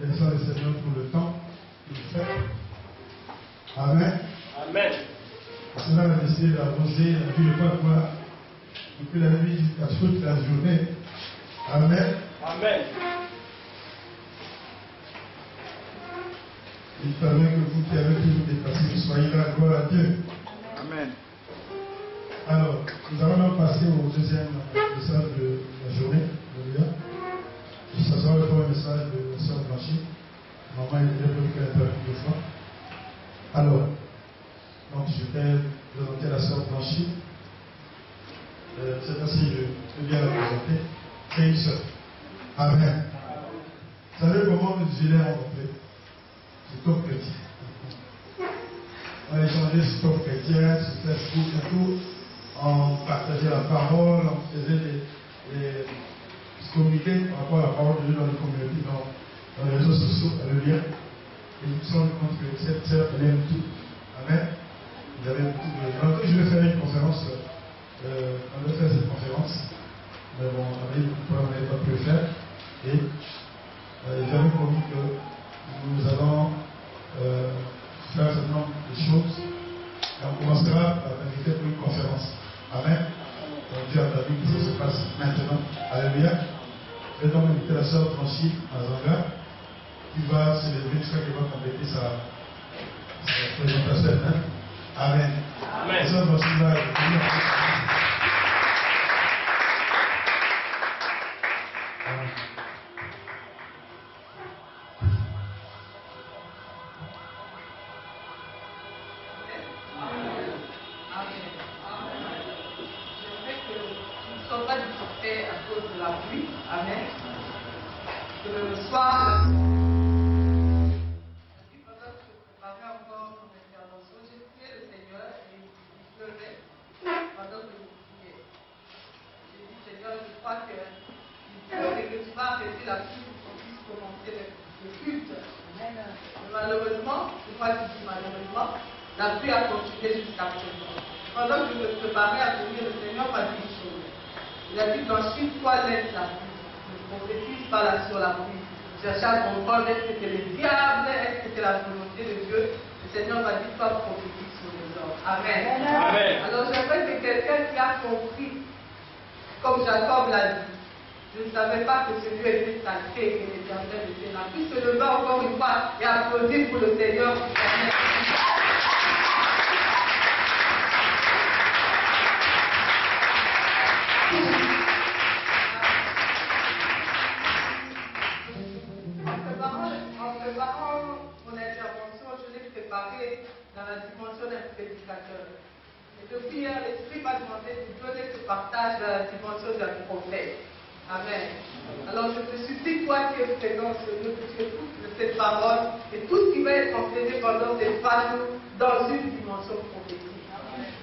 Laissons le Seigneur pour le temps qu'il fait. Amen. Amen. Le Seigneur a décidé d'arroser la vie de quoi depuis la nuit jusqu'à toute la journée. Amen. Amen. Il permet que vous qui avez toujours dépassé, vous soyez là, gloire à Dieu. Amen. Alors, nous allons donc passer au deuxième message de la journée. Ça sera le message de la sœur Blanchie. Maman était venu qu'elle a perdu deux fois. Alors, donc je vais présenter la sœur Blanchie. Cette fois-ci, je viens la présenter. C'est une sœur. Amen. Vous savez comment je l'ai rencontré? C'est top chrétien. On a échangé sur top chrétien, sur Facebook et tout. On partageait la parole, on faisait des communiquer par rapport à la parole de Dieu dans les communautés, dans les réseaux sociaux, elle le lien. Et nous nous sommes rendus compte que cette sœur, elle aime tout. Amen. Il y avait beaucoup de. Donc, je vais faire une conférence. On va faire cette conférence. Mais bon, on n'avait pas pu le faire. Et j'avais promis que nous allons faire un certain nombre de choses. Et on commencera par inviter pour une conférence. Amen. Donc, Dieu a permis que ça se passe maintenant. Alléluia. Je vais donc inviter la sœur Blanchie Mazanga qui va célébrer jusqu'à qu'elle va compléter sa présentation. Hein? Amen. Amen. La sœur Blanchie va la pluie a continué jusqu'à présent. Pendant que je me préparais à venir, le Seigneur m'a dit une chose. Il a dit, Blanchie, toi laisse la pluie. Ne prophétise pas là sur la pluie. Cherchez à comprendre, est-ce que c'est le diable, est-ce que c'est la volonté de Dieu. Le Seigneur m'a dit, toi prophétise sur les hommes. Amen. Amen. Alors j'aimerais que quelqu'un qui a compris, comme Jacob l'a dit, je ne savais pas que ce lieu était sacré et que l'Éternel était là. Puisque je vais encore une fois et applaudir pour le Seigneur. En préparant mon intervention, je l'ai préparée dans la dimension d'un prédicateur. Et depuis hier, l'Esprit m'a demandé de donner ce partage dans la dimension d'un prophète. Amen. Alors je te supplie, toi qui es présent sur nous, que tu écoutes cette parole et tout ce qui va être enseigné pendant ces 3 jours dans une dimension prophétique.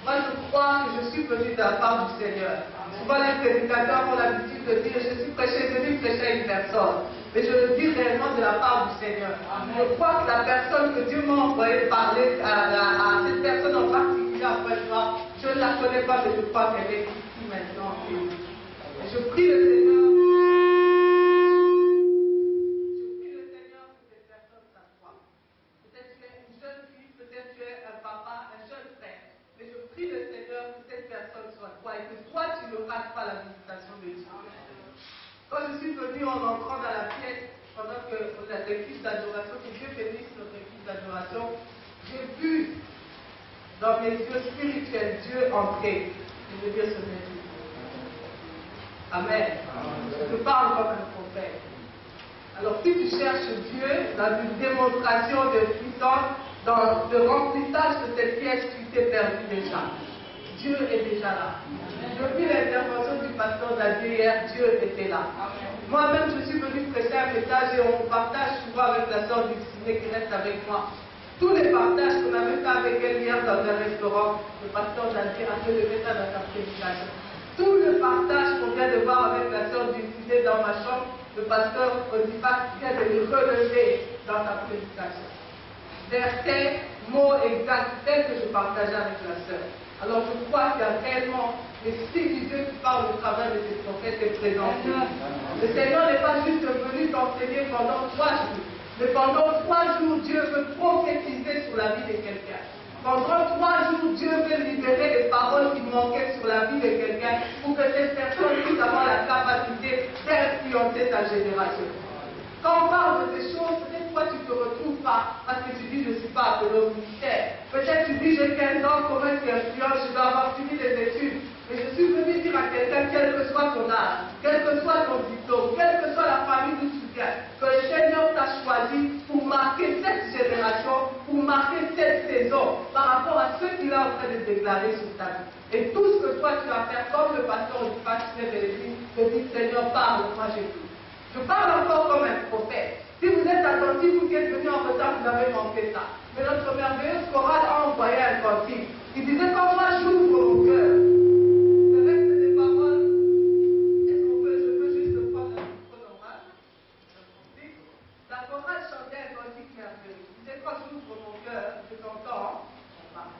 Moi je crois que je suis venu de la part du Seigneur. Souvent les prédicateurs ont l'habitude de dire je suis venu prêcher à une personne. Mais je le dis réellement de la part du Seigneur. Je crois que la personne que Dieu m'a envoyé parler à cette personne en particulier après moi, je ne la connais pas, mais je crois qu'elle est ici maintenant. Et je prie le Seigneur. Je prie le Seigneur que cette personne s'assoie. Peut-être tu es une jeune fille, peut-être tu es un papa, un jeune frère. Mais je prie le Seigneur que cette personne soit toi et que toi tu ne rates pas la visitation de Dieu. Quand je suis venue en entrant dans la pièce, pendant que l'équipe d'adoration, que Dieu bénisse notre équipe d'adoration, j'ai vu dans mes yeux spirituels Dieu entrer. Et je veux dire ce n'est Dieu. Amen. Je parle comme un prophète. Alors si tu cherches Dieu dans une démonstration de puissance, dans le remplissage de cette pièce, tu t'es perdu déjà. Dieu est déjà là. Depuis l'intervention du pasteur Dadier hier, Dieu était là. Moi-même, je suis venu prêcher un message et on partage souvent avec la sœur Dulcinée qui reste avec moi. Tous les partages qu'on avait fait avec elle hier dans un restaurant, le pasteur Dadier a fait le message dans sa prédication. Tout le partage qu'on vient de voir avec la sœur Dulcinée dans ma chambre, le pasteur Odifax vient de le relever dans sa prédication. Versets, mots exacts, tels que je partageais avec la sœur. Alors je crois qu'il y a réellement l'Esprit du Dieu qui parle au travers de ces prophètes et présents. Le Seigneur n'est pas juste venu t'enseigner pendant 3 jours. Mais pendant 3 jours, Dieu veut prophétiser sur la vie de quelqu'un. Pendant 3 jours, Dieu veut libérer les paroles qui manquaient sur la vie de quelqu'un pour que cette personne puisse avoir la capacité d'influencer sa génération. Quand on parle de ces choses, peut-être toi tu ne te retrouves pas parce que tu dis je ne suis pas appelé au ministère. Peut-être tu dis j'ai 15 ans, comment est-ce qu'il influence, je dois avoir suivi des études. Mais je suis venu dire à quelqu'un, quel que soit ton âge, quel que soit ton diplôme, quelle que soit la famille d'où tu viens, que le Seigneur t'a choisi pour marquer cette génération, pour marquer cette saison par rapport à ce qu'il est en train de déclarer sur ta vie. Et tout ce que toi tu vas faire, comme le pasteur du pasteur de l'église, te dit Seigneur, parle, moi j'écoute. Je parle encore comme un prophète. Si vous êtes attentif, vous qui êtes venus en retard, vous avez manqué ça. Mais notre merveilleuse chorale a envoyé un cantique. Il disait, quand moi j'ouvre mon cœur, le reste des paroles, est-ce qu'on peut, je peux juste prendre un micro normal? La chorale chantait un cantique merveilleux. Il disait, quand j'ouvre mon cœur, je t'entends, on parle.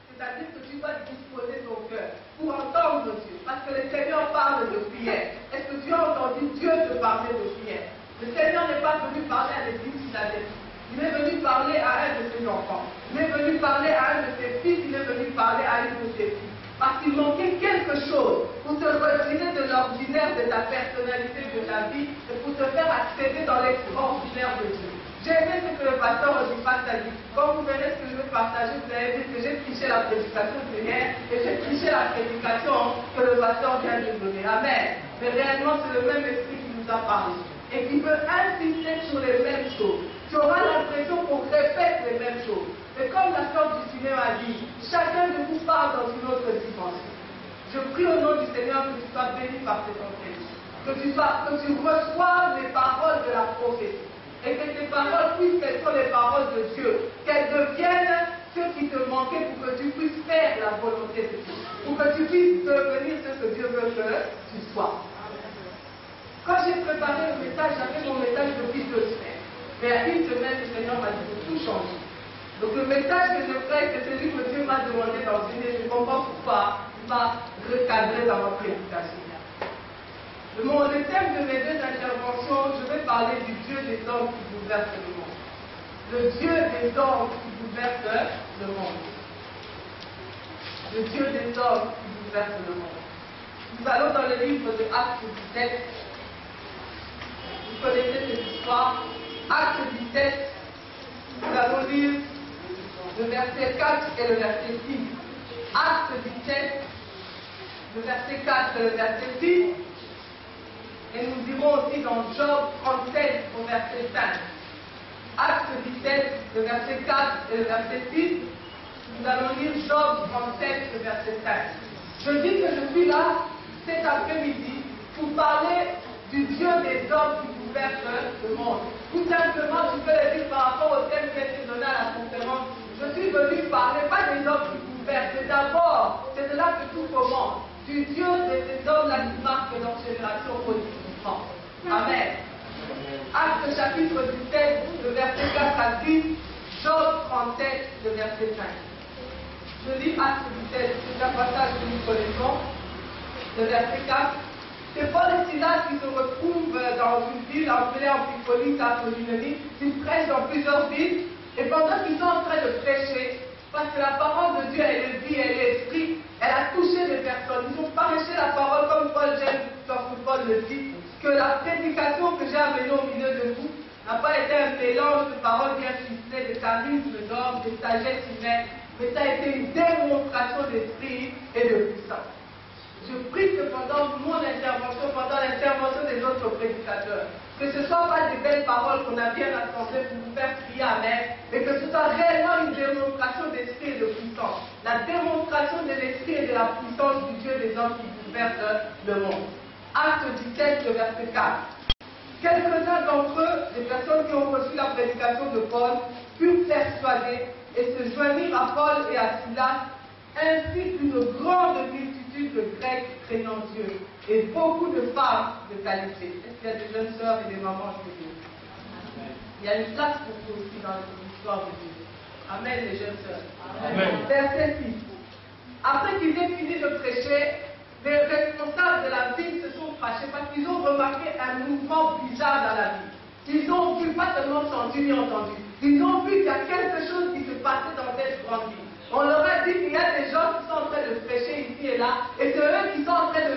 C'est-à-dire que tu dois disposer ton cœur pour entendre Dieu. Parce que le Seigneur parle de prière. Est-ce que tu as entendu Dieu te parler de prière? Le Seigneur n'est pas venu parler à l'église Philadelphie. Il est venu parler à un de ses enfants. Il est venu parler à un de ses fils. Il est venu parler à une de ses filles. Parce qu'il manquait quelque chose pour te retirer de l'ordinaire de ta personnalité, de ta vie, et pour te faire accéder dans l'extraordinaire de Dieu. J'ai aimé ce que le pasteur Odifax a dit. Quand vous verrez ce que je vais partager, vous allez dire que j'ai triché la prédication d'hier et j'ai triché la prédication que le pasteur vient de donner. Amen. Mais réellement, c'est le même esprit qui nous a parlé et qui veut insister sur les mêmes choses. Tu auras l'impression qu'on répète les mêmes choses. Mais comme la sœur du cinéma a dit, chacun de vous parle dans une autre dimension. Je prie au nom du Seigneur que tu sois béni par cet enseignement. Que tu reçoives les paroles de la prophétie. Et que tes paroles puissent être les paroles de Dieu, qu'elles deviennent ce qui te manquait pour que tu puisses faire la volonté de Dieu, pour que tu puisses devenir ce que Dieu veut que tu sois. Quand j'ai préparé le message, j'avais mon message depuis 2 semaines. Mais à 1 semaine, le Seigneur m'a dit de tout changer. Donc le message que je ferai, c'est celui que Dieu m'a demandé d'enseigner. Je comprends pourquoi il m'a recadré dans ma prédication. Le thème de mes 2 interventions, je vais parler du Dieu des hommes qui bouleverse le monde. Le Dieu des hommes qui bouleverse le monde. Le Dieu des hommes qui bouleverse le monde. Nous allons dans le livre de Actes 17. Vous connaissez cette histoire. Actes 17, nous allons lire le verset 4 et le verset 6. Actes 17, le verset 4 et le verset 6. Et nous irons aussi dans Job 37 au verset 5. Acte 17, le verset 4 et le verset 6. Nous allons lire Job 37, le verset 5. Je dis que je suis là cet après-midi pour parler du Dieu des hommes qui bouleverse le monde. Tout simplement, je peux le dire par rapport au thème qui a été donné à la conférence. Je suis venu parler pas des hommes qui bouleversent, mais d'abord, c'est de là que tout commence. Du Dieu de ces hommes-là qui marquent leur génération positivement. Amen. Acte chapitre 17, le verset 4 à 6, Job 37, le verset 5. Je lis Acte 17, c'est un passage que nous connaissons, le verset 4. C'est Paul et Silas qui se retrouvent dans une ville appelée Amphipolis, Apollonie. Ils prêchent dans plusieurs villes, et pendant qu'ils sont en train de prêcher, parce que la parole de Dieu, elle est vie, elle est esprit, elle a touché les personnes. Ils ont prêché la parole comme Paul, j'aime lorsque Paul le dit, que la prédication que j'ai amenée au milieu de vous n'a pas été un mélange de paroles bien ficelées, de charisme d'homme, de sagesse humaine, mais ça a été une démonstration d'esprit et de puissance. Je prie que pendant mon intervention, pendant l'intervention des autres prédicateurs, que ce ne soit pas des belles paroles qu'on a bien assemblées pour vous faire crier amen, mais que ce soit réellement une démonstration d'esprit et de puissance. La démonstration de l'esprit et de la puissance du Dieu des hommes qui bouleverse le monde. Acte 17, le verset 4. Quelques-uns d'entre eux, des personnes qui ont reçu la prédication de Paul, furent persuadés et se joignirent à Paul et à Silas, ainsi qu'une grande multitude de Grecs craignant Dieu et beaucoup de femmes de qualité. Est-ce qu'il y a des jeunes sœurs et des mamans chez Dieu? Il y a une place pour vous aussi dans l'histoire de Dieu. Amen, les jeunes sœurs. Amen. Verset 6. Après qu'ils aient fini de prêcher, les responsables de la ville se sont fâchés parce qu'ils ont remarqué un mouvement bizarre dans la ville. Ils ont vu, pas seulement senti ni entendu, ils ont vu qu'il y a quelque chose qui se passait dans cette grande ville. On leur a dit qu'il y a des gens qui sont en train de prêcher ici et là, et c'est eux qui sont en train de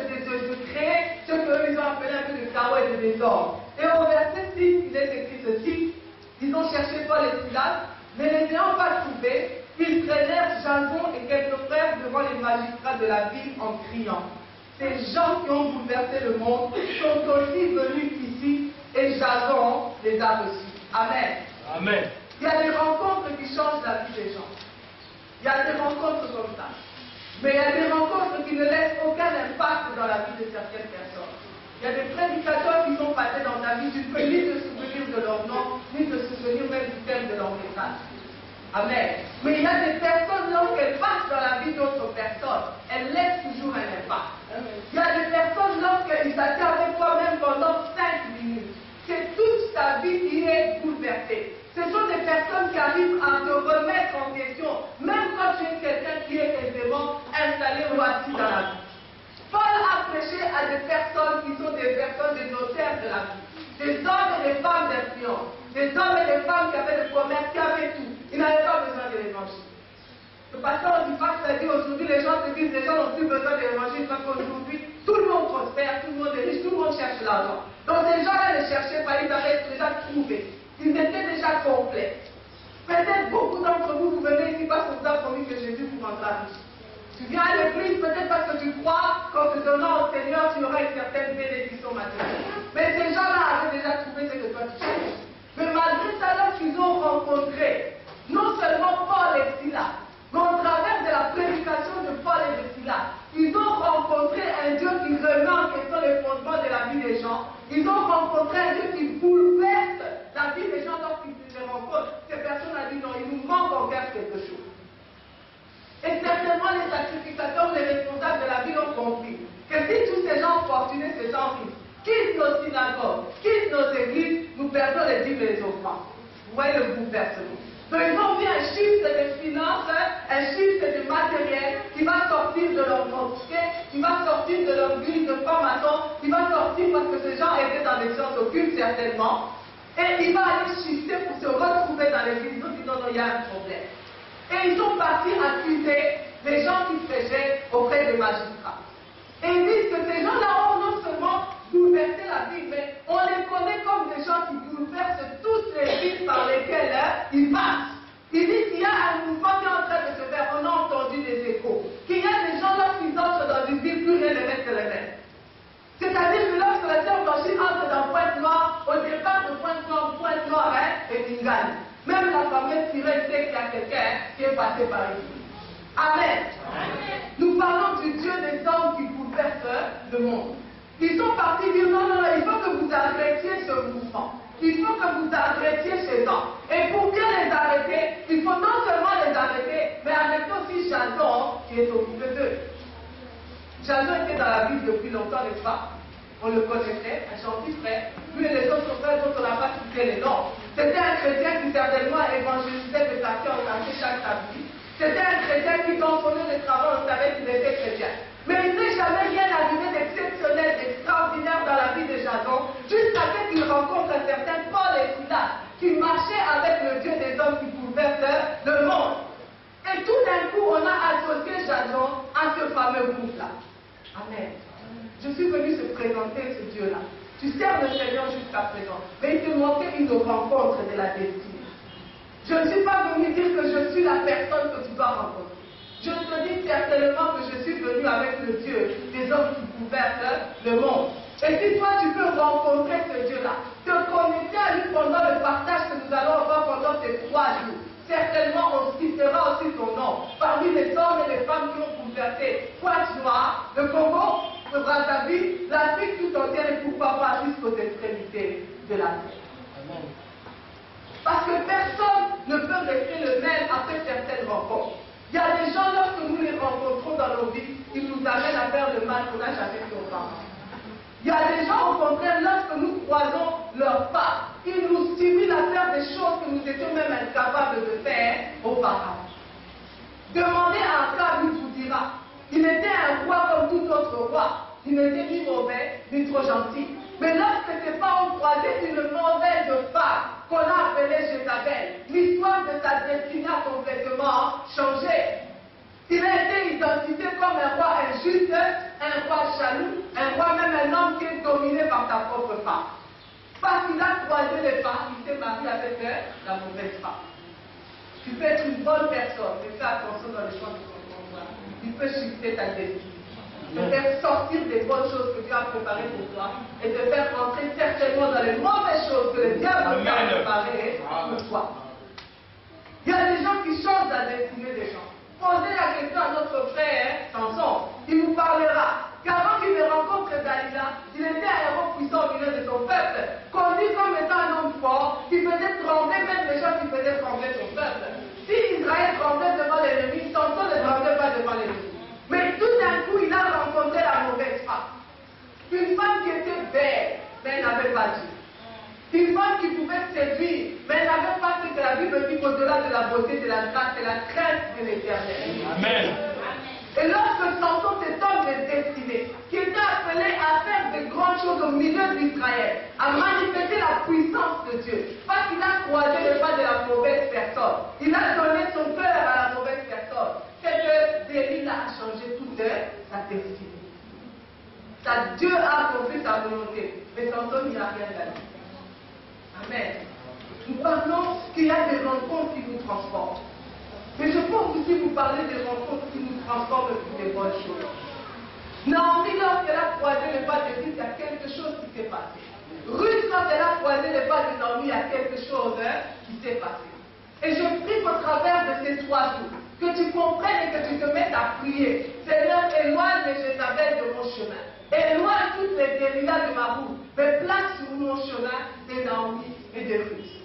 créer ce qu'eux ils ont appelé un peu de chaos et de désordre. Et au verset 6, il est écrit ceci: ils ont cherché Paul et Silas, mais ne les ayant pas trouvés, ils traînèrent Jason et quelques frères devant les magistrats de la ville en criant. Ces gens qui ont bouleversé le monde sont aussi venus ici et Jason les a reçus. Amen. Amen. Il y a des rencontres qui changent la vie des gens. Il y a des rencontres comme ça. Mais il y a des rencontres qui ne laissent aucun impact dans la vie de certaines personnes. Il y a des prédicateurs qui sont passés dans ta vie, tu ne peux ni te souvenir de leur nom, ni te souvenir même du thème de leur message. Amen. Mais il y a des personnes, lorsqu'elles passent dans la vie d'autres personnes, elles laissent toujours un impact. Il y a des personnes, lorsqu'ils s'attirent avec toi même pendant 5 minutes, c'est toute ta vie qui est bouleversée. Ce sont des personnes qui arrivent à te remettre en question, même quand tu es quelqu'un qui est aisément installé ou assis dans la vie. Paul a prêché à des personnes qui sont des personnes, des notaires de la vie, des hommes et des femmes d'influence, des hommes et des femmes qui avaient des commerces, qui avaient tout. Ils n'avaient pas besoin de l'évangile. Le pasteur du Pax a dit aujourd'hui, les gens se disent, les gens n'ont plus besoin de l'évangile parce qu'aujourd'hui, tout le monde prospère, tout le monde est riche, tout le monde cherche l'argent. Donc ces gens-là ne cherchaient pas, ils avaient déjà trouvé. Ils étaient déjà complets. Peut-être beaucoup d'entre vous, vous venez ici parce que vous avez promis que Jésus vous rendra riche. Tu viens à l'église peut-être parce que tu crois qu'en te donnant au Seigneur, tu auras une certaine bénédiction matérielle. Mais ces gens-là avaient déjà trouvé ce que toi tu cherches. Mais malgré ça, lorsqu'ils ont rencontré non seulement Paul et Silas, mais au travers de la prédication de Paul et de Silas, ils ont rencontré un Dieu qui remet en question les fondements de la vie des gens. Ils ont rencontré un Dieu qui bouleverse la vie des gens lorsqu'ils se rencontrent. Ces personnes ont dit non, il nous manque encore quelque chose. Et certainement les sacrificateurs, les responsables de la ville ont compris que si tous ces gens fortunés, ces gens quittent nos synagogues, quittent nos églises, nous perdons les dîmes et les offrandes. Vous voyez le bouleversement. Donc ils ont vu un shift de finances, un shift de matériel qui va sortir de leur quantité, qui va sortir de leur grille de formation, qui va sortir parce que ces gens étaient dans des sciences occultes certainement. Et il va aller shifter pour se retrouver dans l'église. Donc ils disent non, il y a un problème. Et ils sont partis accuser les gens qui prêchaient auprès des magistrats. Et ils disent que ces gens-là ont non seulement bouleversé la vie, mais on les connaît comme des gens qui bouleversent toutes les villes par lesquelles ils passent. Ils disent qu'il y a un mouvement qui est en train de se faire, on a entendu des échos. Qu'il y a des gens lorsqu'ils entrent dans une ville, plus rien ne reste le même. C'est-à-dire que lorsque la sœur Blanchine entre dans Pointe-Noire, au départ de Pointe-Noire et Bingane. Même la fameuse sirène sait qu'il y a quelqu'un qui est passé par ici. Amen. Amen. Nous parlons du Dieu des hommes qui bouleversent le monde. Ils sont partis dire non, il faut que vous arrêtiez ce mouvement. Il faut que vous arrêtiez ces gens. Et pour bien les arrêter, il faut non seulement les arrêter, mais arrêter aussi Jason qui est au milieu d'eux. Jason était dans la Bible depuis longtemps, n'est-ce pas? On le connaissait, un gentil frère. Lui et les autres frères dont on n'a pas cité les noms. C'était un chrétien qui certainement évangélisait de quartier en quartier chaque samedi. C'était un chrétien qui, dans son lieu de travail, on savait qu'il était chrétien. Mais il n'est jamais rien arrivé d'exceptionnel, d'extraordinaire dans la vie de Jason, jusqu'à ce qu'il rencontre un certain Paul et Silas, qui marchaient avec le Dieu des hommes qui bouleversent le monde. Et tout d'un coup, on a associé Jason à ce fameux groupe-là. Amen. Je suis venu se présenter ce Dieu-là. Tu sers le Seigneur jusqu'à présent, mais il te manquait une rencontre de la destinée. Je ne suis pas venu dire que je suis la personne que tu dois rencontrer. Je te dis certainement que je suis venu avec le Dieu des hommes qui bouleversent le monde. Et si toi tu peux rencontrer ce Dieu-là, te connecter à lui pendant le partage que nous allons avoir pendant ces 3 jours, certainement on citera aussi ton nom parmi les hommes et les femmes qui ont bouleversé Pointe-Noire, le Congo, le Brazzaville, l'Afrique tout entière et pourquoi pas jusqu'aux extrémités de la terre. Parce que personne ne peut rester le même après certaines rencontres. Il y a des gens, lorsque nous les rencontrons dans nos vies, ils nous amènent à faire le mal qu'on n'a jamais fait auparavant. Il y a des gens, au contraire, lorsque nous croisons leurs pas, ils nous stimulent à faire des choses que nous étions même incapables de faire auparavant. Demandez à Akab, il vous dira. Il était un roi comme tout autre roi. Il n'était ni mauvais, ni trop gentil. Mais lorsque tes parents ont croisé une mauvaise femme qu'on a appelée Jézabel, l'histoire de sa destinée a complètement changé. Il a été identifié comme un roi injuste, un roi jaloux, un roi même un homme qui est dominé par sa propre femme. Parce qu'il a croisé les femmes, il s'est marié avec la mauvaise femme. Tu peux être une bonne personne, mais fais attention dans les choix de ton conjoint. Il peut shifter ta destinée. De faire sortir des bonnes choses que Dieu a préparées pour toi et de faire entrer certainement dans les mauvaises choses que le diable a préparées pour toi. Il y a des gens qui changent la destinée des gens. Posez la question à notre frère Samson, il nous parlera. Qu'avant qu'il ne rencontre Dalila, il était un héros puissant au milieu de son peuple, connu comme étant un homme fort, qui faisait trembler même les gens qui faisaient trembler son peuple. Si Israël tremblait devant l'ennemi, Samson ne tremblait pas devant l'ennemi. Mais tout d'un coup, il a rencontré la mauvaise femme. Une femme qui était belle, mais elle n'avait pas Dieu. Une femme qui pouvait séduire, mais elle n'avait pas ce que la Bible dit qu'au-delà de la beauté, de la grâce, c'est la crainte de l'Éternel. Amen. Et lorsque Samson, cet homme de destinée, qui était appelé à faire de grandes choses au milieu d'Israël, à manifester la puissance de Dieu, parce qu'il a croisé le pas de la mauvaise personne, il a donné son cœur à la mauvaise personne, c'est que Delilah a changé toute sa destinée. Dieu a accompli sa volonté, mais Samson n'y a rien gagné. Amen. Nous parlons qu'il y a des rencontres qui nous transforment. Mais je peux aussi vous parler des rencontres qui nous transforment pour des bonnes choses. Naomi, lorsqu'elle a croisé le pas de Dieu, il y a quelque chose qui s'est passé. Ruth, quand elle a croisé le pas de Naomi, il y a quelque chose qui s'est passé. Et je prie qu'au travers de ces 3 jours, que tu comprennes et que tu te mettes à prier. Seigneur, éloigne les Jézabel de mon chemin. Éloigne toutes les Delilah de ma route. Mais place sur mon chemin de Naomi et de Ruth.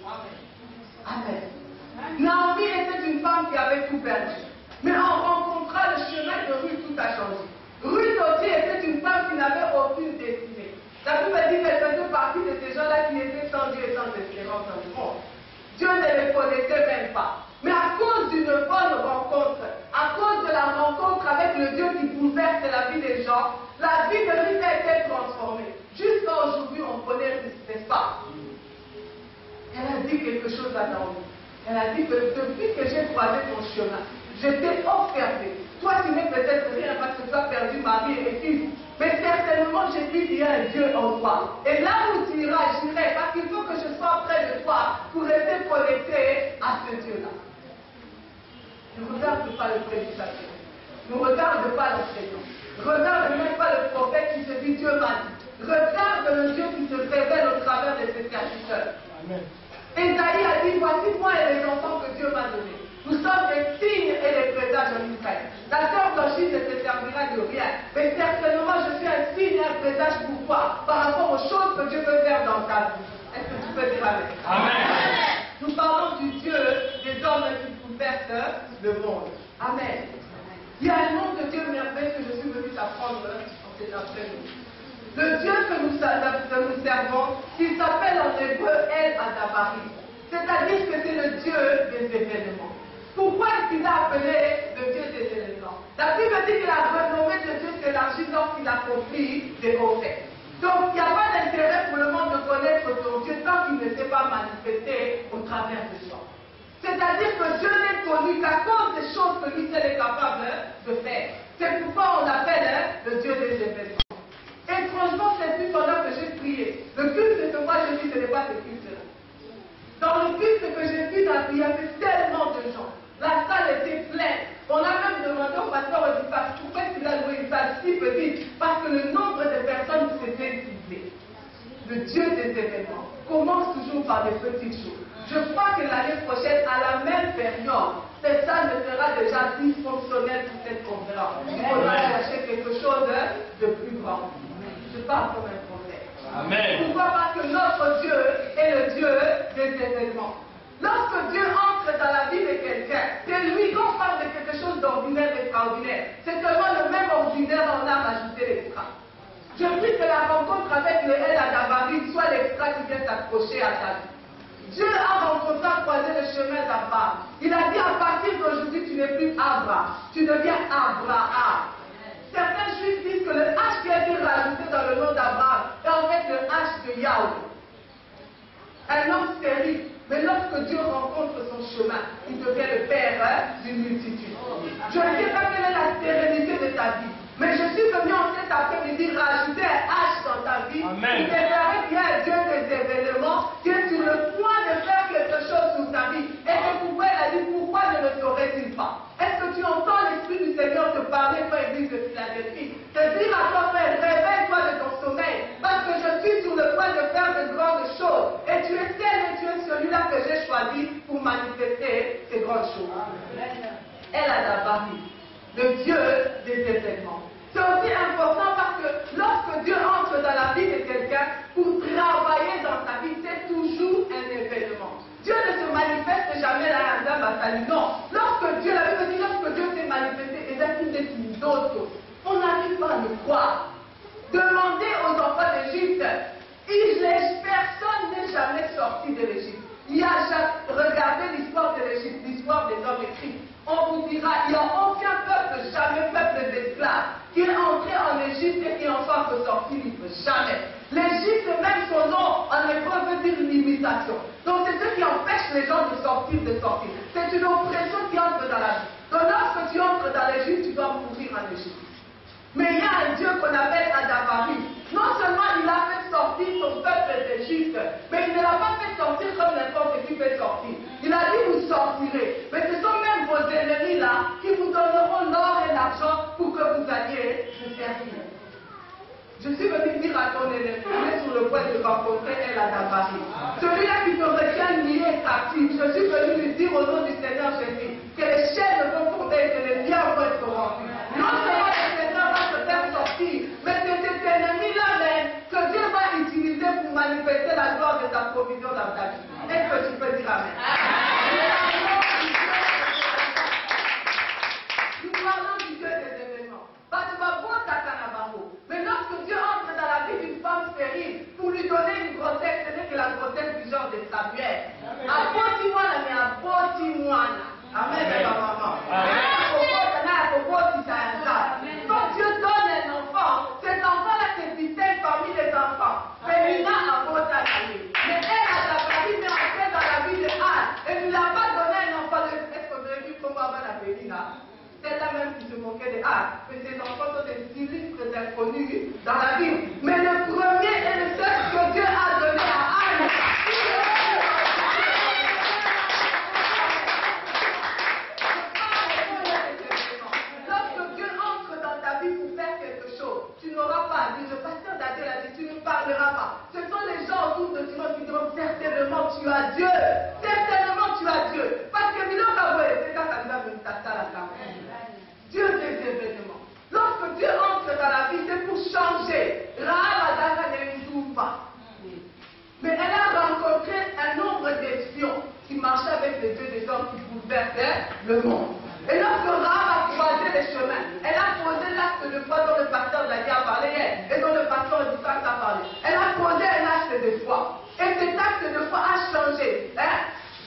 Amen. Naomi était une femme qui avait tout perdu. Mais en rencontrant le chemin de Ruth, tout a changé. Ruth aussi était une femme qui n'avait aucune destinée. La Bible dit qu'elle faisait partie de ces gens-là qui étaient sans Dieu et sans espérance dans le monde. Dieu ne les connaissait même pas. Mais à cause d'une bonne rencontre, à cause de la rencontre avec le Dieu qui bouleverse la vie des gens, la vie de Ruth a été transformée. Jusqu'à aujourd'hui, on connaît Ruth, n'est-ce pas? Elle a dit quelque chose à Naomi. Elle a dit que depuis que j'ai croisé ton chemin, je t'ai observé. Toi, tu n'es peut-être rien parce que tu as perdu mari et fils. Mais certainement, j'ai dit qu'il y a un Dieu en toi. Et là où tu iras, j'irai. Parce qu'il faut que je sois près de toi pour rester connecté à ce Dieu-là. Ne regarde pas le prédicateur. Ne regarde pas l'enseignant. Regarde même pas le prophète qui se dit Dieu m'a dit. Regarde le Dieu qui se révèle au travers de ses serviteurs. Amen. Esaïe a dit, voici moi et les enfants que Dieu m'a donnés. Nous sommes des signes et des présages en Israël. La sœur d'Orchide ne se servira de rien. Mais certainement, je suis un signe et un présage pour toi par rapport aux choses que Dieu veut faire dans ta vie. Est-ce que tu peux dire Amen? Amen. Nous parlons du Dieu des hommes qui bouleversent le monde. Amen. Il y a un nom de Dieu merveilleux que je suis venu t'apprendre en cet après-midi. Le Dieu que nous servons, il s'appelle en hébreu El Adabari. C'est-à-dire que c'est le Dieu des événements. Pourquoi est-ce qu'il a appelé le Dieu des événements? La Bible dit que la renommée de Dieu s'élargit lorsqu'il accomplit des hauts faits. Donc il n'y a pas d'intérêt pour le monde de connaître ton Dieu tant qu'il ne s'est pas manifesté au travers de soi. C'est-à-dire que Dieu n'est connu qu'à cause des choses que lui seul est capable de faire. C'est pourquoi on l'appelle le Dieu des événements. Étrangement, cette nuit pendant que j'ai prié, le culte que moi j'ai vu, ce n'est pas ce culte-là. Dans le culte que j'ai vu, il y avait tellement de gens. La salle était pleine. On a même demandé au pasteur du pasteur pourquoi il a loué une salle si petite. Parce que le nombre de personnes qui s'étaient ciblées. Le Dieu des événements commence toujours par des petites choses. Je crois que l'année prochaine, à la même période, cette salle ne sera déjà dysfonctionnelle pour cette conférence. Il faudra chercher quelque chose de plus grand. Je parle comme un prophète. Amen. Pourquoi? Parce que notre Dieu est le Dieu des événements. Lorsque Dieu entre dans la vie de quelqu'un, c'est lui qu'on parle de quelque chose d'ordinaire, d'extraordinaire. C'est seulement le même ordinaire, on a rajouté l'extra. Je prie que la rencontre avec le El Adabari soit l'extra qui vient s'accrocher à ta vie. Dieu a rencontré, croisé le chemin d'Abraham. Il a dit à partir d'aujourd'hui, tu n'es plus Abraham, tu deviens Abraham. Certains juifs disent que le H qui a été rajouté dans le nom d'Abraham est en fait le H Saul. Un homme stérile. Mais lorsque Dieu rencontre son chemin, il devient le père d'une multitude. Je ne sais pas quelle est la stérilité de ta vie, mais je suis venu en cet après-midi rajouter un H dans ta vie. Amen. Tu déclarer qu'il y a un Dieu des événements qui est sur le point de faire quelque chose sur ta vie. Et que pourquoi il a dit, pourquoi ne le saurait-il pas? Est-ce que tu entends l'Esprit du Seigneur te parler, toi, Église de Philadelphie? Te dire à toi, frère, réveille-toi de ton sommeil, parce que je suis sur le point de faire de grandes choses. Et tu es tel et tu es celui-là que j'ai choisi pour manifester ces grandes choses. Elle a d'abord le Dieu des événements. C'est aussi important parce que lorsque Dieu entre dans la vie de quelqu'un, pour travailler dans sa vie, c'est toujours un événement. Dieu ne se manifeste jamais là, un homme à salut. Non. Lorsque Dieu, la Bible dit, lorsque Dieu s'est manifesté, et là, il est une autre chose. On n'arrive pas à le croire. Demandez aux enfants d'Égypte, personne n'est jamais sorti de l'Égypte. Regardez l'histoire de l'Égypte, l'histoire des hommes écrits. On vous dira, il n'y a aucun peuple, jamais peuple d'esclaves, qui est entré en Égypte et qui est enfin ressorti libre. Jamais. L'Égypte, même son nom, en hébreu veut dire limitation. Donc c'est ce qui empêche les gens de sortir. C'est une oppression qui entre dans la vie. Donc lorsque tu entres dans l'Égypte, tu dois mourir en Égypte. Mais il y a un Dieu qu'on appelle Adabari. Non seulement il a fait sortir son peuple d'Égypte, mais il ne l'a pas fait sortir comme n'importe qui fait sortir. Il a dit vous sortirez. Mais ce sont même vos ennemis là qui vous donneront l'or et l'argent pour que vous alliez se servir. Je suis venu dire à ton ennemi, il est sur le point de rencontrer El Adabari. Celui-là qui te retient lié captif, je suis venu lui dire au nom du Seigneur Jésus que les chaînes vont tomber et que les liens vont être rompus. Non seulement le Seigneur va te faire sortir, mais c'est cet ennemi-là même que Dieu va utiliser pour manifester la gloire de ta provision dans ta vie. Est-ce que tu peux dire Amen? Nous parlons du Dieu des événements. Mais lorsque Dieu entre dans la vie d'une femme stérile pour lui donner une grossesse, ce n'est que la grossesse du genre de Samuel. Amen, maman. Quand Dieu donne un enfant, cet enfant-là se distingue parmi les enfants. Mais elle a d'abord mis entrée dans la vie de Anne. Et tu ne l'as pas donné un enfant de... Est-ce que vous avez vu comment avant la Pélina? C'est là même qui se moquait de Anne. Mais ces enfants sont des illustres inconnus dans la vie. Mais le premier et le seul que Dieu a donné à Anne, lorsque Dieu entre dans ta vie pour faire quelque chose, tu n'auras pas à dire, le pasteur Daniel a dit, tu ne parleras pas. Ce sont les gens autour de toi qui diront, certainement tu as Dieu. Certainement tu as Dieu. Parce que Milo Kaboué, c'est quand ça va venir à la campagne. Dieu des événements. Lorsque Dieu entre dans la vie, c'est pour changer. Rahab ne pas. Mais elle a rencontré un nombre d'espions qui marchaient avec les dieux des hommes qui bouleversaient le monde. Et lorsque Rahab a croisé les chemins, elle a posé l'acte de foi dont le pasteur Daniel a parlé hier, et dont le pasteur Odifak a parlé. Elle a posé un acte de foi. Et cet acte de foi a changé.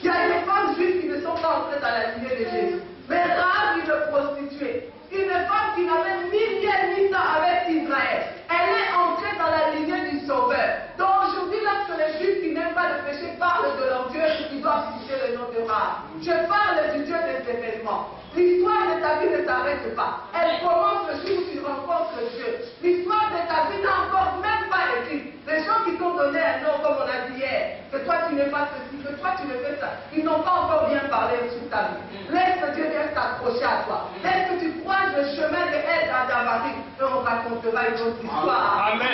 Il y a des femmes juives qui ne sont pas entrées dans la lignée de Jésus. Mais Rahab, une prostituée, une femme qui n'avait ni bien ni sang avec Israël, elle est entrée dans la lignée du Sauveur. Donc aujourd'hui, lorsque les Juifs qui n'aiment pas le péché parlent de leur Dieu, ils doivent citer le nom de Rahab. Je parle du Dieu des événements. L'histoire de ta vie ne s'arrête pas. Elle commence le jour où tu rencontres Dieu. L'histoire de ta vie n'a encore même pas écrit. Les gens qui t'ont donné un nom, comme on a dit hier, que toi tu n'es pas ceci, que toi tu ne fais ça, ils n'ont pas encore bien parlé sur ta vie. Laisse Dieu vienne s'accrocher à toi. Laisse que tu croises le chemin de El Adabari et on racontera une autre histoire. Amen.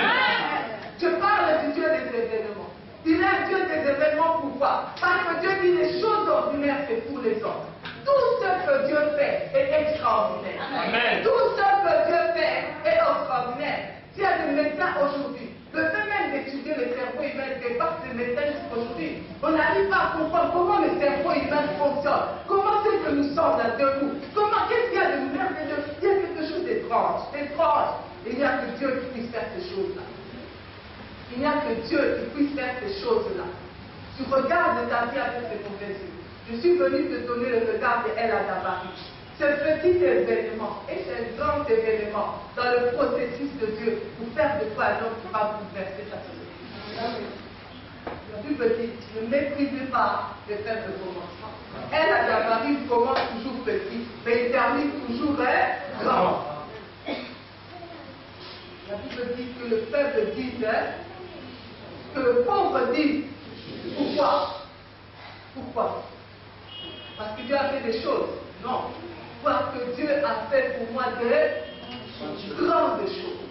Je parle du Dieu des événements. Il est un Dieu des événements, pourquoi? Parce que Dieu dit les choses ordinaires, c'est pour les hommes. Tout ce que Dieu fait est extraordinaire. Amen. Tout ce que Dieu fait est extraordinaire. S'il y a des médecins aujourd'hui, le fait même d'étudier le cerveau humain dépasse les médecins jusqu'aujourd'hui. On n'arrive pas à comprendre comment le cerveau humain fonctionne. Comment c'est que nous sommes là debout. Comment, qu'est-ce qu'il y a de merveilleux? Il y a quelque chose d'étrange. Et il n'y a que Dieu qui puisse faire ces choses-là. Il n'y a que Dieu qui puisse faire ces choses-là. Tu regardes ta vie avec ses mauvais yeux. Je suis venu te donner le regard de El Adabari. Ce petit événement et ce grand événement dans le processus de Dieu pour faire de toi un homme qui va bouleverser ta société. La Bible dit, ne méprisez pas les faibles commencements. Elle, à Gabarit, commence toujours petit, mais il termine toujours grand. La Bible dit que le faible dit, que le pauvre dit. Pourquoi? Pourquoi? Parce que Dieu a fait des choses? Non. Parce que Dieu a fait pour moi de grandes choses.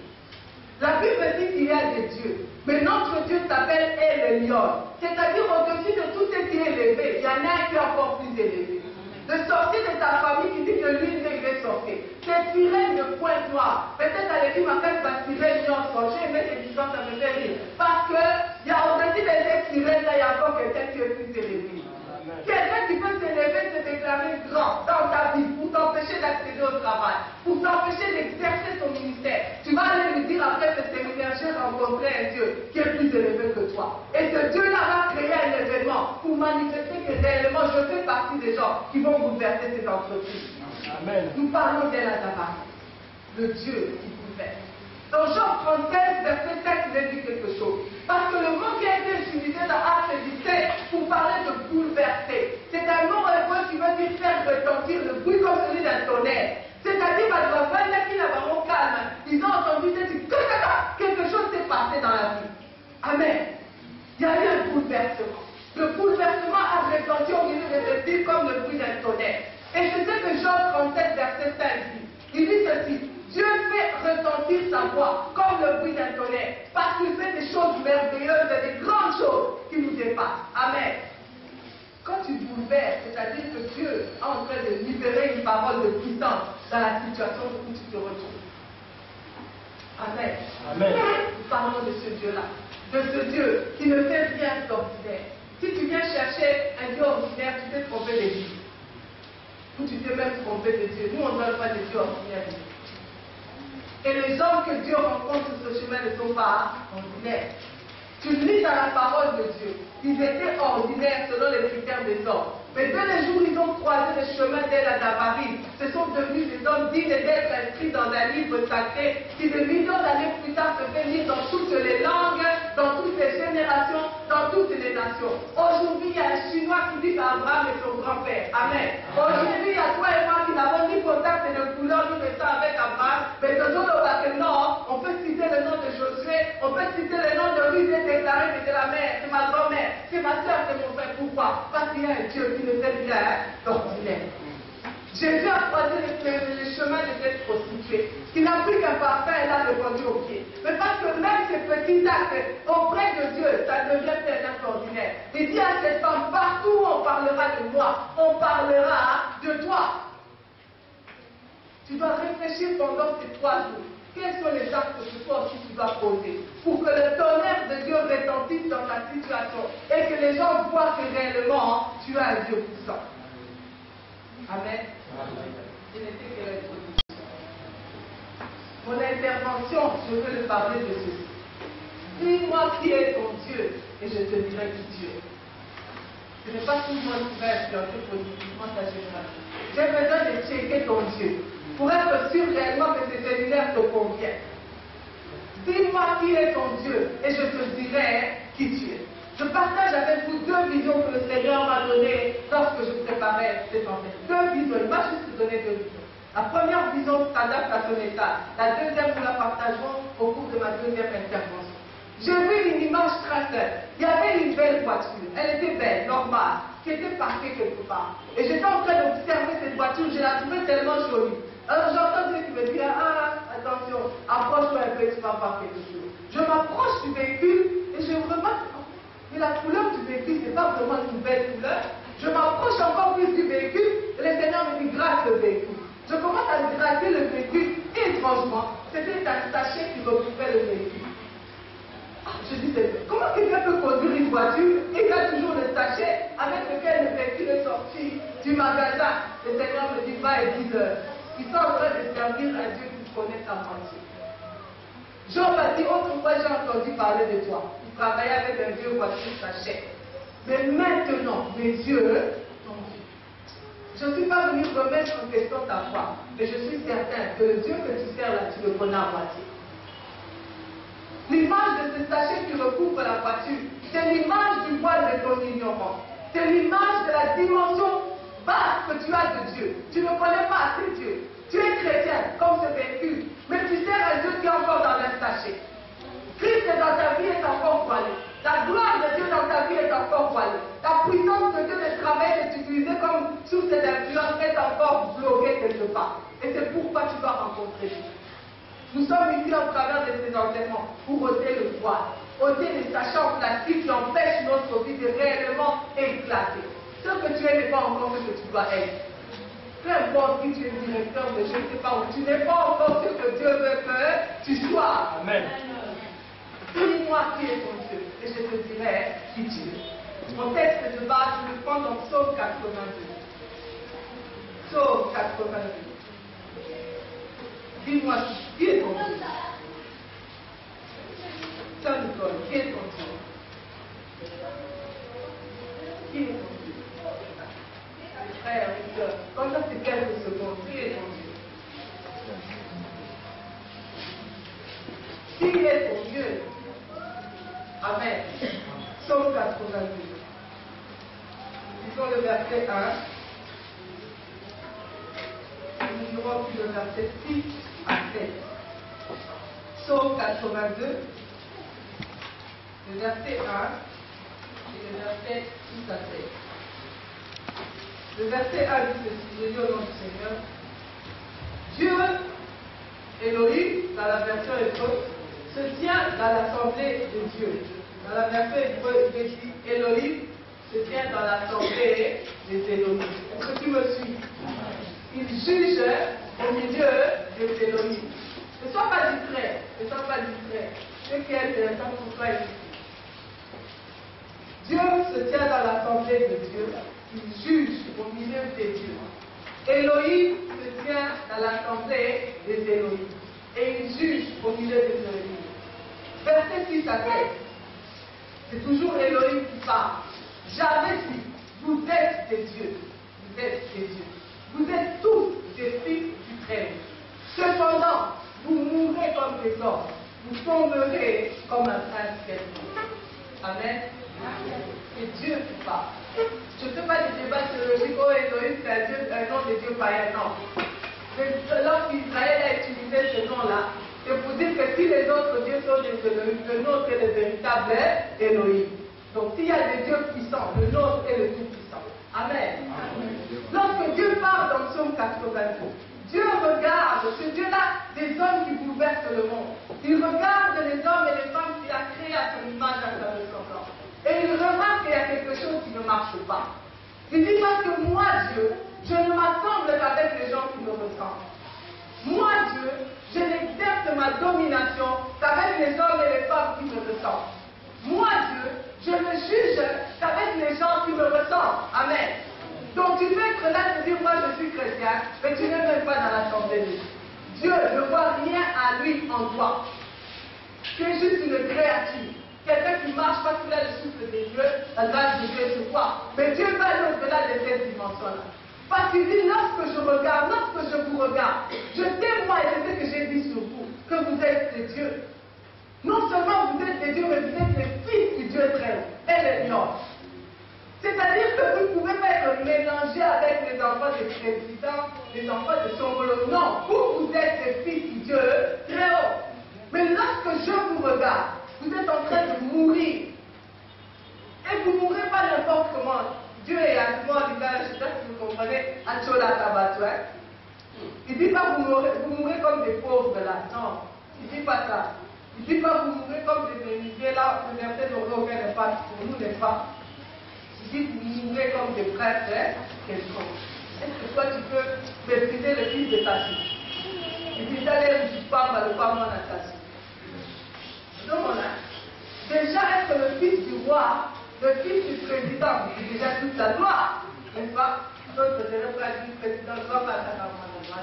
La Bible dit qu'il y a des dieux, mais notre Dieu s'appelle Elion. C'est-à-dire au-dessus de tout ce qui est élevé, il y en a un qui est encore plus élevé. De sortir de ta famille qui dit que lui, il est sorti. C'est tiré de pointe noire. Peut-être à l'équipe, ma fête va tirer une j'ai aimé cette histoire, ça me fait rire. Parce que, il y a au-dessus des tirés, là, il y a encore quelqu'un qui est plus élevé. Quelqu'un qui peut s'élever, se déclarer grand dans ta vie pour t'empêcher d'accéder au travail, pour t'empêcher d'exercer ton ministère. Tu vas aller lui dire après ce séminaire, j'ai rencontré un Dieu qui est plus élevé que toi. Et ce Dieu-là va créer un événement pour manifester que réellement je fais partie des gens qui vont bouleverser ces entreprises. Amen. Nous parlons d'El-Adaba, le Dieu qui bouleverse. Dans Jean 37, verset 7, il a dit quelque chose. Parce que le mot qui a été utilisé dans Acte 17 pour parler de bouleverser, c'est un mot hébreu qui veut dire faire retentir le bruit comme celui d'un tonnerre. C'est-à-dire, qu'il a vraiment calme. Ils ont entendu quelque chose s'est passé dans la vie. Amen. Il y a eu un bouleversement. Le bouleversement a retenti au milieu de cette ville comme le bruit d'un tonnerre. Et c'est ce que Jean 37, verset 5 dit. Il dit ceci. Dieu fait retentir sa voix comme le bruit d'un tonnerre, parce qu'il fait des choses merveilleuses et des grandes choses qui nous dépassent. Amen. Quand tu bouleverses, c'est-à-dire que Dieu est en train de libérer une parole de puissance dans la situation où tu te retrouves. Amen. Amen. Nous parlons de ce Dieu-là, de ce Dieu qui ne fait rien d'ordinaire. Si tu viens chercher un Dieu ordinaire, tu t'es trompé de Dieu. Ou tu t'es même trompé de Dieu. Nous, on ne donne pas de Dieu ordinaire. Et les hommes que Dieu rencontre sur ce chemin ne sont pas ordinaires. Tu lis dans la parole de Dieu. Ils étaient ordinaires selon les critères des hommes. Mais dès le jour où ils ont croisé le chemin d'El-Adaba, ce sont devenus des hommes dignes d'être inscrits dans un livre sacré qui des millions d'années plus tard se fait lire dans toutes les langues, dans toutes les générations, dans toutes les nations. Aujourd'hui, il y a un Chinois qui dit qu'Abraham est son grand-père. Amen. Aujourd'hui, il y a toi et moi qui n'avons ni contact de couleur ni de sang avec Abraham, mais ce jour que non, on peut citer le nom de Josué, on peut citer le nom de Ruth et déclarer que c'est la mère, c'est ma grand-mère, c'est ma soeur, c'est mon frère. Pourquoi? Parce qu'il y a un Dieu qui ne fait rien d'ordinaire. Jésus a croisé le chemin de cette prostituée, qui n'a plus qu'un parfum, elle a répondu au pied. Mais parce que même ces petits actes auprès de Dieu, ça devient un acte ordinaire. Il dit à cette femme, partout où on parlera de moi, on parlera de toi. Tu dois réfléchir pendant ces 3 jours. Quels sont les actes que toi aussi tu dois poser pour que le tonnerre de Dieu retentisse dans ta situation et que les gens voient que réellement tu as un Dieu puissant. Amen. Je n'étais que l'introduction. Mon intervention, je veux le parler de ceci. Dis-moi qui est ton Dieu et je te dirai qui tu es. Ce n'est pas tout le monde qui va influencer positivement ta génération. J'ai besoin de checker ton Dieu pour être sûr réellement que ce séminaire te convient. Dis-moi qui est ton Dieu et je te dirai qui tu es. Je partage avec vous 2 visions que le Seigneur m'a données lorsque je préparais cette enseigne. 2 visions, il m'a juste donné 2 visions. La première vision s'adapte à son état. La deuxième, nous la partagerons au cours de ma deuxième intervention. J'ai vu une image très claire. Il y avait une belle voiture. Elle était belle, normale, qui était parquée quelque part. Et j'étais en train d'observer cette voiture, je la trouvais tellement jolie. Alors j'entends Dieu qui me dit, attention, approche-toi un peu, tu vas voir quelque chose. Je m'approche du véhicule et je remarque que la couleur du véhicule, ce n'est pas vraiment une belle couleur. Je m'approche encore plus du véhicule et le Seigneur me dit, gratte le véhicule. Je commence à gratter le véhicule et étrangement, c'était un sachet qui recouvrait le véhicule. Je dis, comment quelqu'un peut conduire une voiture et il y a toujours le sachet avec lequel le véhicule est sorti du magasin? Le Seigneur me dit, va et dis-leur. Ils sont en train de servir un Dieu qui connaît sa moitié. Job a dit, autrefois j'ai entendu parler de toi. Il travaillait avec un vieux voiture sachet. Mais maintenant, mes yeux t'ont vu. Je ne suis pas venu remettre en question ta foi, mais je suis certain que le Dieu que tu sers là, tu le connais à moitié. L'image de ce sachet qui recouvre la voiture C'est l'image du voile de ton ignorance. C'est l'image de la dimension basse que tu as de Dieu. Tu ne connais pas assez Dieu. Tu es chrétien, comme ce véhicule, mais tu sers un Dieu qui est encore dans l'instaché. Christ est dans ta vie est encore voilé. La gloire de Dieu dans ta vie est encore voilée. La puissance de Dieu de travailler, de t'utiliser comme sous cette influence est encore bloquée quelque part. Et c'est pourquoi tu vas rencontrer Dieu. Nous sommes ici au travers de ces enseignements pour ôter le voile, ôter les sachants plastiques qui empêchent notre vie de réellement éclater. Ce que tu es n'est pas encore ce que tu dois être. Peu importe si tu es directeur de je ne sais pas où, tu n'es pas encore ce que Dieu veut que tu sois. Amen. Dis-moi qui est ton Dieu, et je te dirai qui tu es. Mon texte de base, je le prends dans Psaume 82. Psaume 82. Dis-moi qui est ton Dieu. Saint-Nicole, qui est ton Dieu? Qui est ton Dieu? Frère, comme ça c'est quelques secondes, qui est ton Dieu? Qui est ton Dieu? Amen. Psaume 82. Lisons le verset 1. Nous lirons puis le verset 6 à 7. Psaume 82. Le verset 1 et le verset 6 à 7. Le verset 1 dit ceci, je lis au nom du Seigneur. Dieu, Elohim, dans la version hébreu, se tient dans l'assemblée de Dieu. Dans la version hébreu, il dit Elohim se tient dans l'assemblée des Elohim. Est-ce que tu me suis? Il juge au milieu des Elohim. Ne sois pas distrait, ne sois pas distrait. Ce qui est intéressant pour toi ici. Dieu se tient dans l'assemblée de Dieu. Il juge au milieu des dieux. Elohim se tient dans l'assemblée des Elohim. Et il juge au milieu des Elohim. Verset 6 à 7. C'est toujours Elohim qui parle. J'avais dit, vous êtes des dieux. Vous êtes des dieux. Vous êtes tous des fils du Très-Haut. Cependant, vous mourrez comme des hommes. Vous tomberez comme un prince quelconque. Amen. C'est Dieu qui parle. Je ne fais pas des débats théologiques. Oh, Elohim, c'est un nom de Dieu païen. Non. Lorsqu'Israël a utilisé ce nom-là, c'est pour dire que si les autres dieux sont des Elohim, le nôtre est le véritable Elohim. Donc s'il y a des dieux puissants, le nôtre est le tout-puissant. Amen. Lorsque Dieu parle dans Psaume 82, Dieu regarde, ce Dieu-là, des hommes qui bouleversent le monde. Il regarde les hommes et les femmes qu'il a créés à son image, à sa ressemblance. Et il remarque qu'il y a quelque chose qui ne marche pas. Il dit parce que moi, Dieu, je ne m'assemble qu'avec les gens qui me ressemblent. Moi, Dieu, je n'exerce ma domination qu'avec les hommes et les femmes qui me ressemblent. Moi, Dieu, je ne juge qu'avec les gens qui me ressemblent. Amen. Donc tu peux être là et te dire, moi je suis chrétien, mais tu n'es même pas dans l'assemblée de Dieu. Dieu ne voit rien à lui en toi. Tu es juste une créature. Quelqu'un qui marche parce qu'il a le souffle des dieux, la grâce de Dieu se voit. Mais Dieu va aller au-delà de cette dimension-là. Parce qu'il dit, lorsque je regarde, lorsque je vous regarde, je témoigne de ce que j'ai dit sur vous, que vous êtes des dieux. Non seulement vous êtes des dieux, mais vous êtes les fils du Dieu très haut et les nôtres. C'est-à-dire que vous ne pouvez pas être mélangé avec les enfants des présidents, les enfants de Songolo. Non, vous êtes les fils du Dieu très haut. Mais lorsque je vous regarde, vous êtes en train de mourir. Et vous ne mourrez pas n'importe comment. Dieu est à moi, je ne sais pas si vous comprenez, à Chola Tabatouin. Il ne dit pas vous mourrez comme des pauvres là. Non, il ne dit pas ça. Il ne dit pas vous mourrez comme des menuisiers là, le verset n'aurait aucun impact pour nous, n'est-ce pas? Il dit vous mourrez comme des prêtres, quelconques. Est-ce que toi tu peux mépriser le fils de ta fille? Il dit d'aller du pas le pas mon attaché. Donc déjà être le fils du roi, le fils du président, c'est déjà toute la gloire, n'est-ce pas? D'autres ne pas du président, ne va pas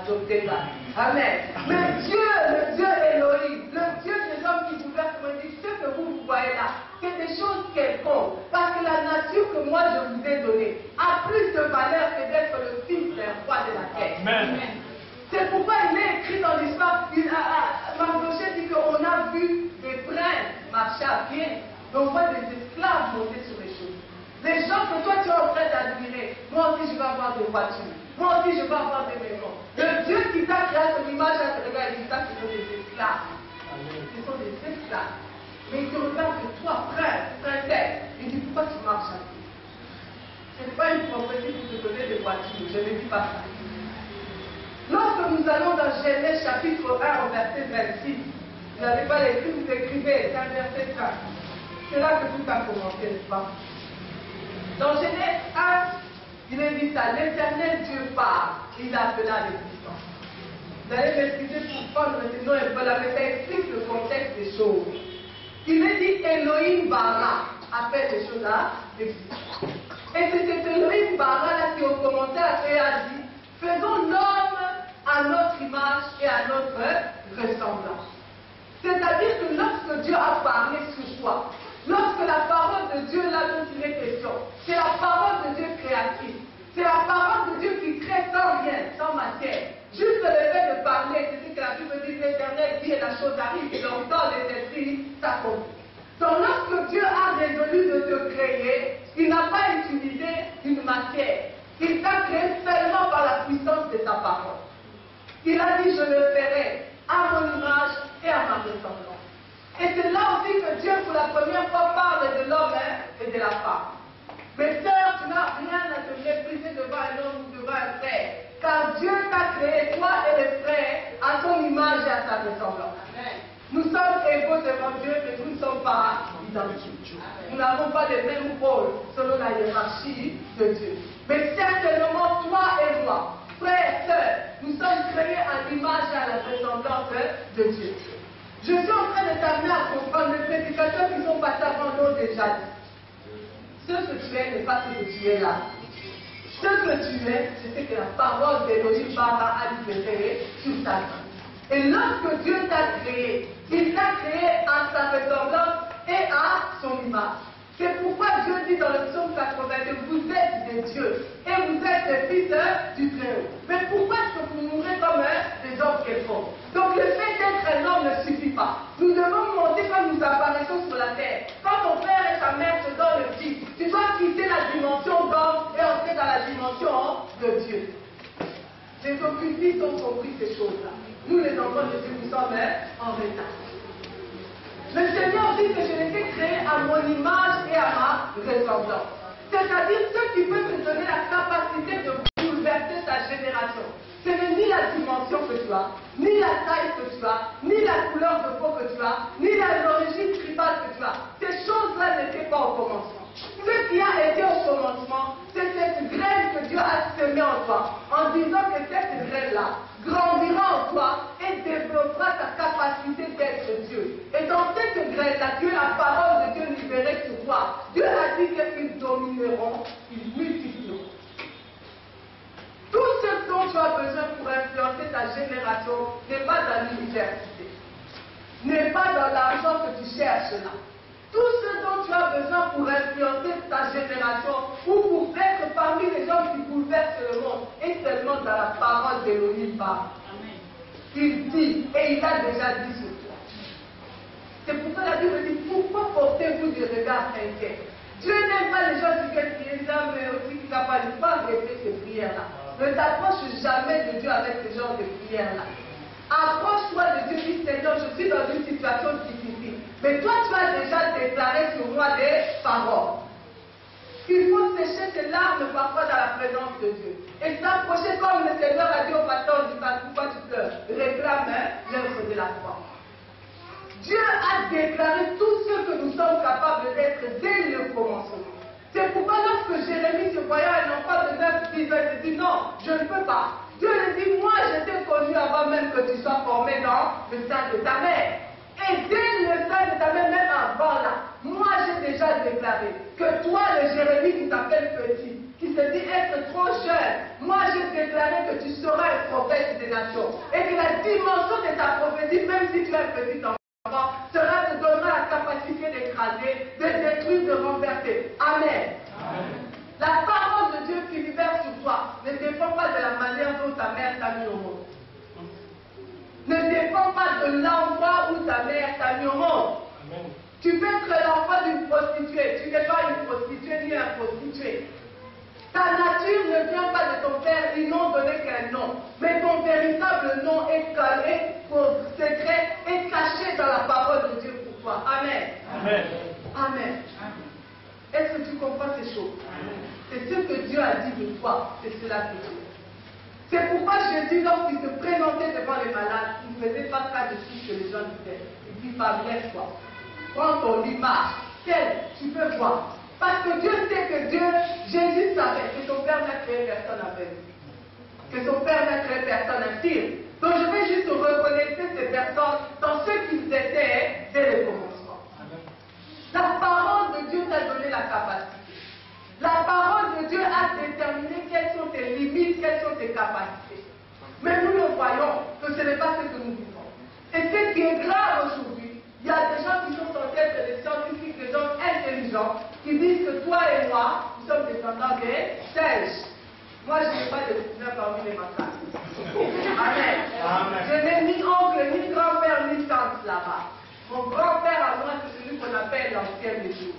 adopter ça. Amen. Mais Dieu, le Dieu Elohim, le Dieu des hommes qui bouleversent, me dit ce que vous voyez là, c'est des choses quelconques. Parce que la nature que moi je vous ai donnée a plus de valeur que d'être le fils d'un roi de la terre. Amen. C'est pourquoi il est écrit dans l'histoire, Mardochée dit qu'on a vu des princes marcher à pied, mais on voit des esclaves que toi tu es en train d'admirer, moi aussi je vais avoir des voitures, moi aussi je vais avoir des maisons. Le Dieu qui t'a créé à son image, à te regarder, il dit ça, ce sont des esclaves. Ce sont des esclaves. Mais il te regarde de toi, frère, il dit pourquoi tu marches ainsi? Ce n'est pas une prophétie pour te donner des voitures, je ne dis pas ça. Lorsque nous allons dans Genèse chapitre 1 au verset 26, vous n'avez pas l'écrit, vous écrivez, c'est un verset 5. C'est là que tout a commencé, n'est-ce pas? Dans Genèse 1, il est dit ça, l'Éternel Dieu parle, il appela l'existence. Vous allez m'excuser pour prendre maintenant un peu là, mais ça explique le contexte des choses. Il est dit Elohim Bara, appelle les choses à l'existence. Et c'est cet Elohim Bara là qui au commentaire a dit, faisons l'homme à notre image et à notre ressemblance. C'est-à-dire que lorsque Dieu a parlé sur toi, lorsque la parole de Dieu là dont il est question, c'est la parole de Dieu créatrice, c'est la parole de Dieu qui crée sans rien, sans matière. Juste le fait de parler, c'est ce que la Bible dit, l'Éternel dit et la chose arrive, et donc dans les esprits, ça compte. Donc lorsque Dieu a résolu de te créer, il n'a pas utilisé une matière. Il t'a créé seulement par la puissance de ta parole. Il a dit, je le ferai à mon image et à ma ressemblance. Et c'est là aussi que Dieu, pour la première fois, parle de l'homme et de la femme. Mais sœur, tu n'as rien à te mépriser devant un homme ou devant un frère. Car Dieu t'a créé, toi et les frères, à son image et à sa ressemblance. Amen. Nous sommes égaux devant Dieu, mais nous ne sommes pas identiques. Nous n'avons pas les mêmes rôles selon la hiérarchie de Dieu. Mais certainement, toi et moi, frères et sœurs, nous sommes créés à l'image et à la ressemblance de Dieu. Je suis en train de t'amener à comprendre les prédicateurs qui sont passés avant nous déjà dit. Ce que tu es n'est pas ce que tu es là. Ce que tu es, c'est ce que la parole d'Elohim Bara a libéré sur ta vie. Et lorsque Dieu t'a créé, il t'a créé à sa ressemblance et à son image. C'est pourquoi Dieu dit dans le psaume 80 que vous êtes des dieux et vous êtes des fils du Très-Haut. Mais pourquoi est-ce que vous mourrez comme des hommes quelconques? Donc le fait d'être un homme ne suffit pas. Nous devons monter quand nous apparaissons sur la terre. Quand ton père et ta mère te donnent le titre, tu dois quitter la dimension d'homme et entrer dans la dimension de Dieu. Les occultistes ont compris ces choses-là. Nous les enfants de Dieu, nous sommes en retard. Le Seigneur dit que je l'ai été créé à mon image et à ma ressemblance. C'est-à-dire ce qui peut te donner la capacité de bouleverser ta génération. Ce n'est ni la dimension que tu as, ni la taille que tu as, ni la couleur de peau que tu as, ni l'origine tribale que tu as. Ces choses-là n'étaient pas au commencement. Ce qui a été au commencement, c'est cette graine que Dieu a semée en toi, en disant que cette graine-là grandira en toi et développera ta capacité d'être Dieu. Et dans cette graine-là, Dieu, la parole de Dieu libérée sur toi, Dieu a dit qu'ils domineront, ils multiplieront. Tout ce dont tu as besoin pour influencer ta génération n'est pas dans l'université, n'est pas dans l'argent que tu cherches là. Tout ce dont tu as besoin pour influencer ta génération ou pour être parmi les gens qui bouleversent le monde est seulement dans la parole d'Elohim Bara. Il dit, et il a déjà dit sur toi. C'est pourquoi la Bible dit, pourquoi portez-vous des regards inquiets? Dieu n'aime pas les gens qui viennent prier ça, mais aussi qui n'ont pas arrêter ces prières-là. Ne t'approche jamais de Dieu avec ce genre de prières-là. Approche-toi de Dieu, dis Seigneur, je suis dans une situation difficile. Mais toi, tu as déjà déclaré sur moi des paroles. Il faut sécher ses larmes parfois dans la présence de Dieu. Et s'approcher comme le Seigneur a dit au pasteur du pain, pourquoi tu pleures? Réclame l'œuvre de la foi. Dieu a déclaré tout ce que nous sommes capables d'être dès le commencement. C'est pourquoi lorsque Jérémie se voyait un enfant de 9-10 ans, il se dit non, je ne peux pas. Dieu lui dit, moi je t'ai connu avant même que tu sois formé dans le sein de ta mère. Et dès le sein de ta mère, même avant là, moi j'ai déjà déclaré que toi, le Jérémie qui s'appelle petit, qui se dit être trop jeune, moi j'ai déclaré que tu seras un prophète des nations. Et que la dimension de ta prophétie, même si tu es un petit enfant, te donnera la capacité d'écraser, de détruire, de renverser. Amen. Amen. La parole de Dieu qui libère sur toi ne dépend pas de la manière dont ta mère t'a mis au monde. Ne dépend pas de l'endroit où ta mère t'a mis au monde. Amen. Tu peux être l'enfant d'une prostituée. Tu n'es pas une prostituée ni un prostitué. Ta nature ne vient pas de ton père, ils n'ont donné qu'un nom. Mais ton véritable nom est calé, pour secret, est caché dans la parole de Dieu pour toi. Amen. Amen. Amen. Est-ce que tu comprends ces choses? C'est ce que Dieu a dit de toi, c'est cela que tu es. C'est pourquoi Jésus, lorsqu'il se présentait devant les malades, il ne faisait pas cas de tout ce que les gens disaient. Il dit, pas bien toi. Prends ton image. Quelle tu peux voir. Parce que Dieu sait que Jésus savait que son Père n'a créé personne aveugle. Que son Père n'a créé personne infirme. Donc je vais juste reconnaître ces personnes dans ce qu'ils étaient dès le commencement. La parole de Dieu t'a donné la capacité. La parole de Dieu a déterminé quelles sont tes limites, quelles sont tes capacités. Mais nous voyons que ce n'est pas ce que nous vivons. Et ce qui est grave aujourd'hui, il y a des gens qui sont censés être des scientifiques, des gens intelligents, qui disent que toi et moi, nous sommes descendants des singes. Moi, je n'ai pas de cousin parmi les macaques. Amen. Amen. Je n'ai ni oncle, ni grand-père, ni tante là-bas. Mon grand-père à moi, c'est celui qu'on appelle l'ancien des jours.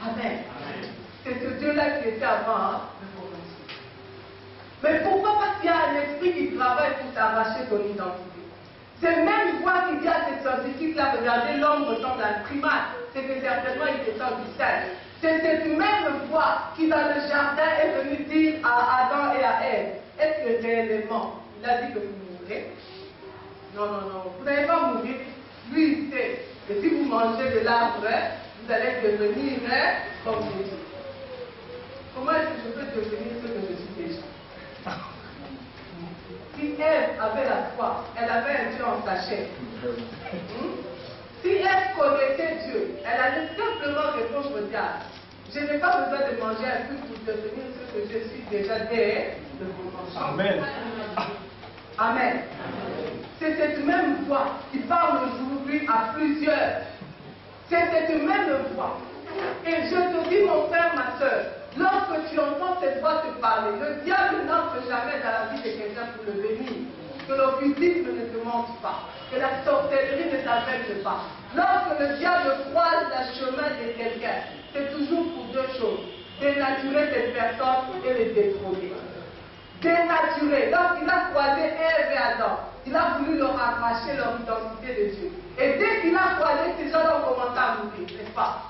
Amen. Amen. C'est ce Dieu-là qui était avant le commencement. Mais pourquoi? Parce qu'il y a un esprit qui travaille pour t'arracher ton identité. C'est même voix qui dit à ces scientifiques-là, regardez, l'homme ressemble à un primate. C'est que certainement il descend du singe. C'est cette même voix qui, dans le jardin, est venue dire à Adam et à Ève, est-ce que réellement, il a dit que vous mourrez? Non, non, non, vous n'allez pas mourir. Lui, il sait que si vous mangez de l'arbre, vous allez devenir comme Jésus. Comment est-ce que je peux devenir ce que je suis déjà? Si Ève avait la foi, elle avait un Dieu en sa chair. Si Ève connaissait Dieu, elle allait simplement répondre au diable. Je n'ai pas besoin de manger un truc pour devenir ce que je suis déjà dès le commencement. Amen. Amen. C'est cette même voix qui parle aujourd'hui à plusieurs. C'est cette même voix. Et je te dis, mon frère, ma soeur, lorsque tu entends cette voix te parler, le diable n'entre jamais dans la vie de quelqu'un pour le bénir. Que l'occultisme ne te mente pas. Que la sorcellerie ne t'aveugle pas. Lorsque le diable croise le chemin de quelqu'un, c'est toujours pour deux choses. Dénaturer cette personne et les détrôner. Dénaturer. Lorsqu'il a croisé Ève et Adam, il a voulu leur arracher leur identité de Dieu. Et dès qu'il a croisé, ces gens ont commencé à mourir, n'est-ce pas?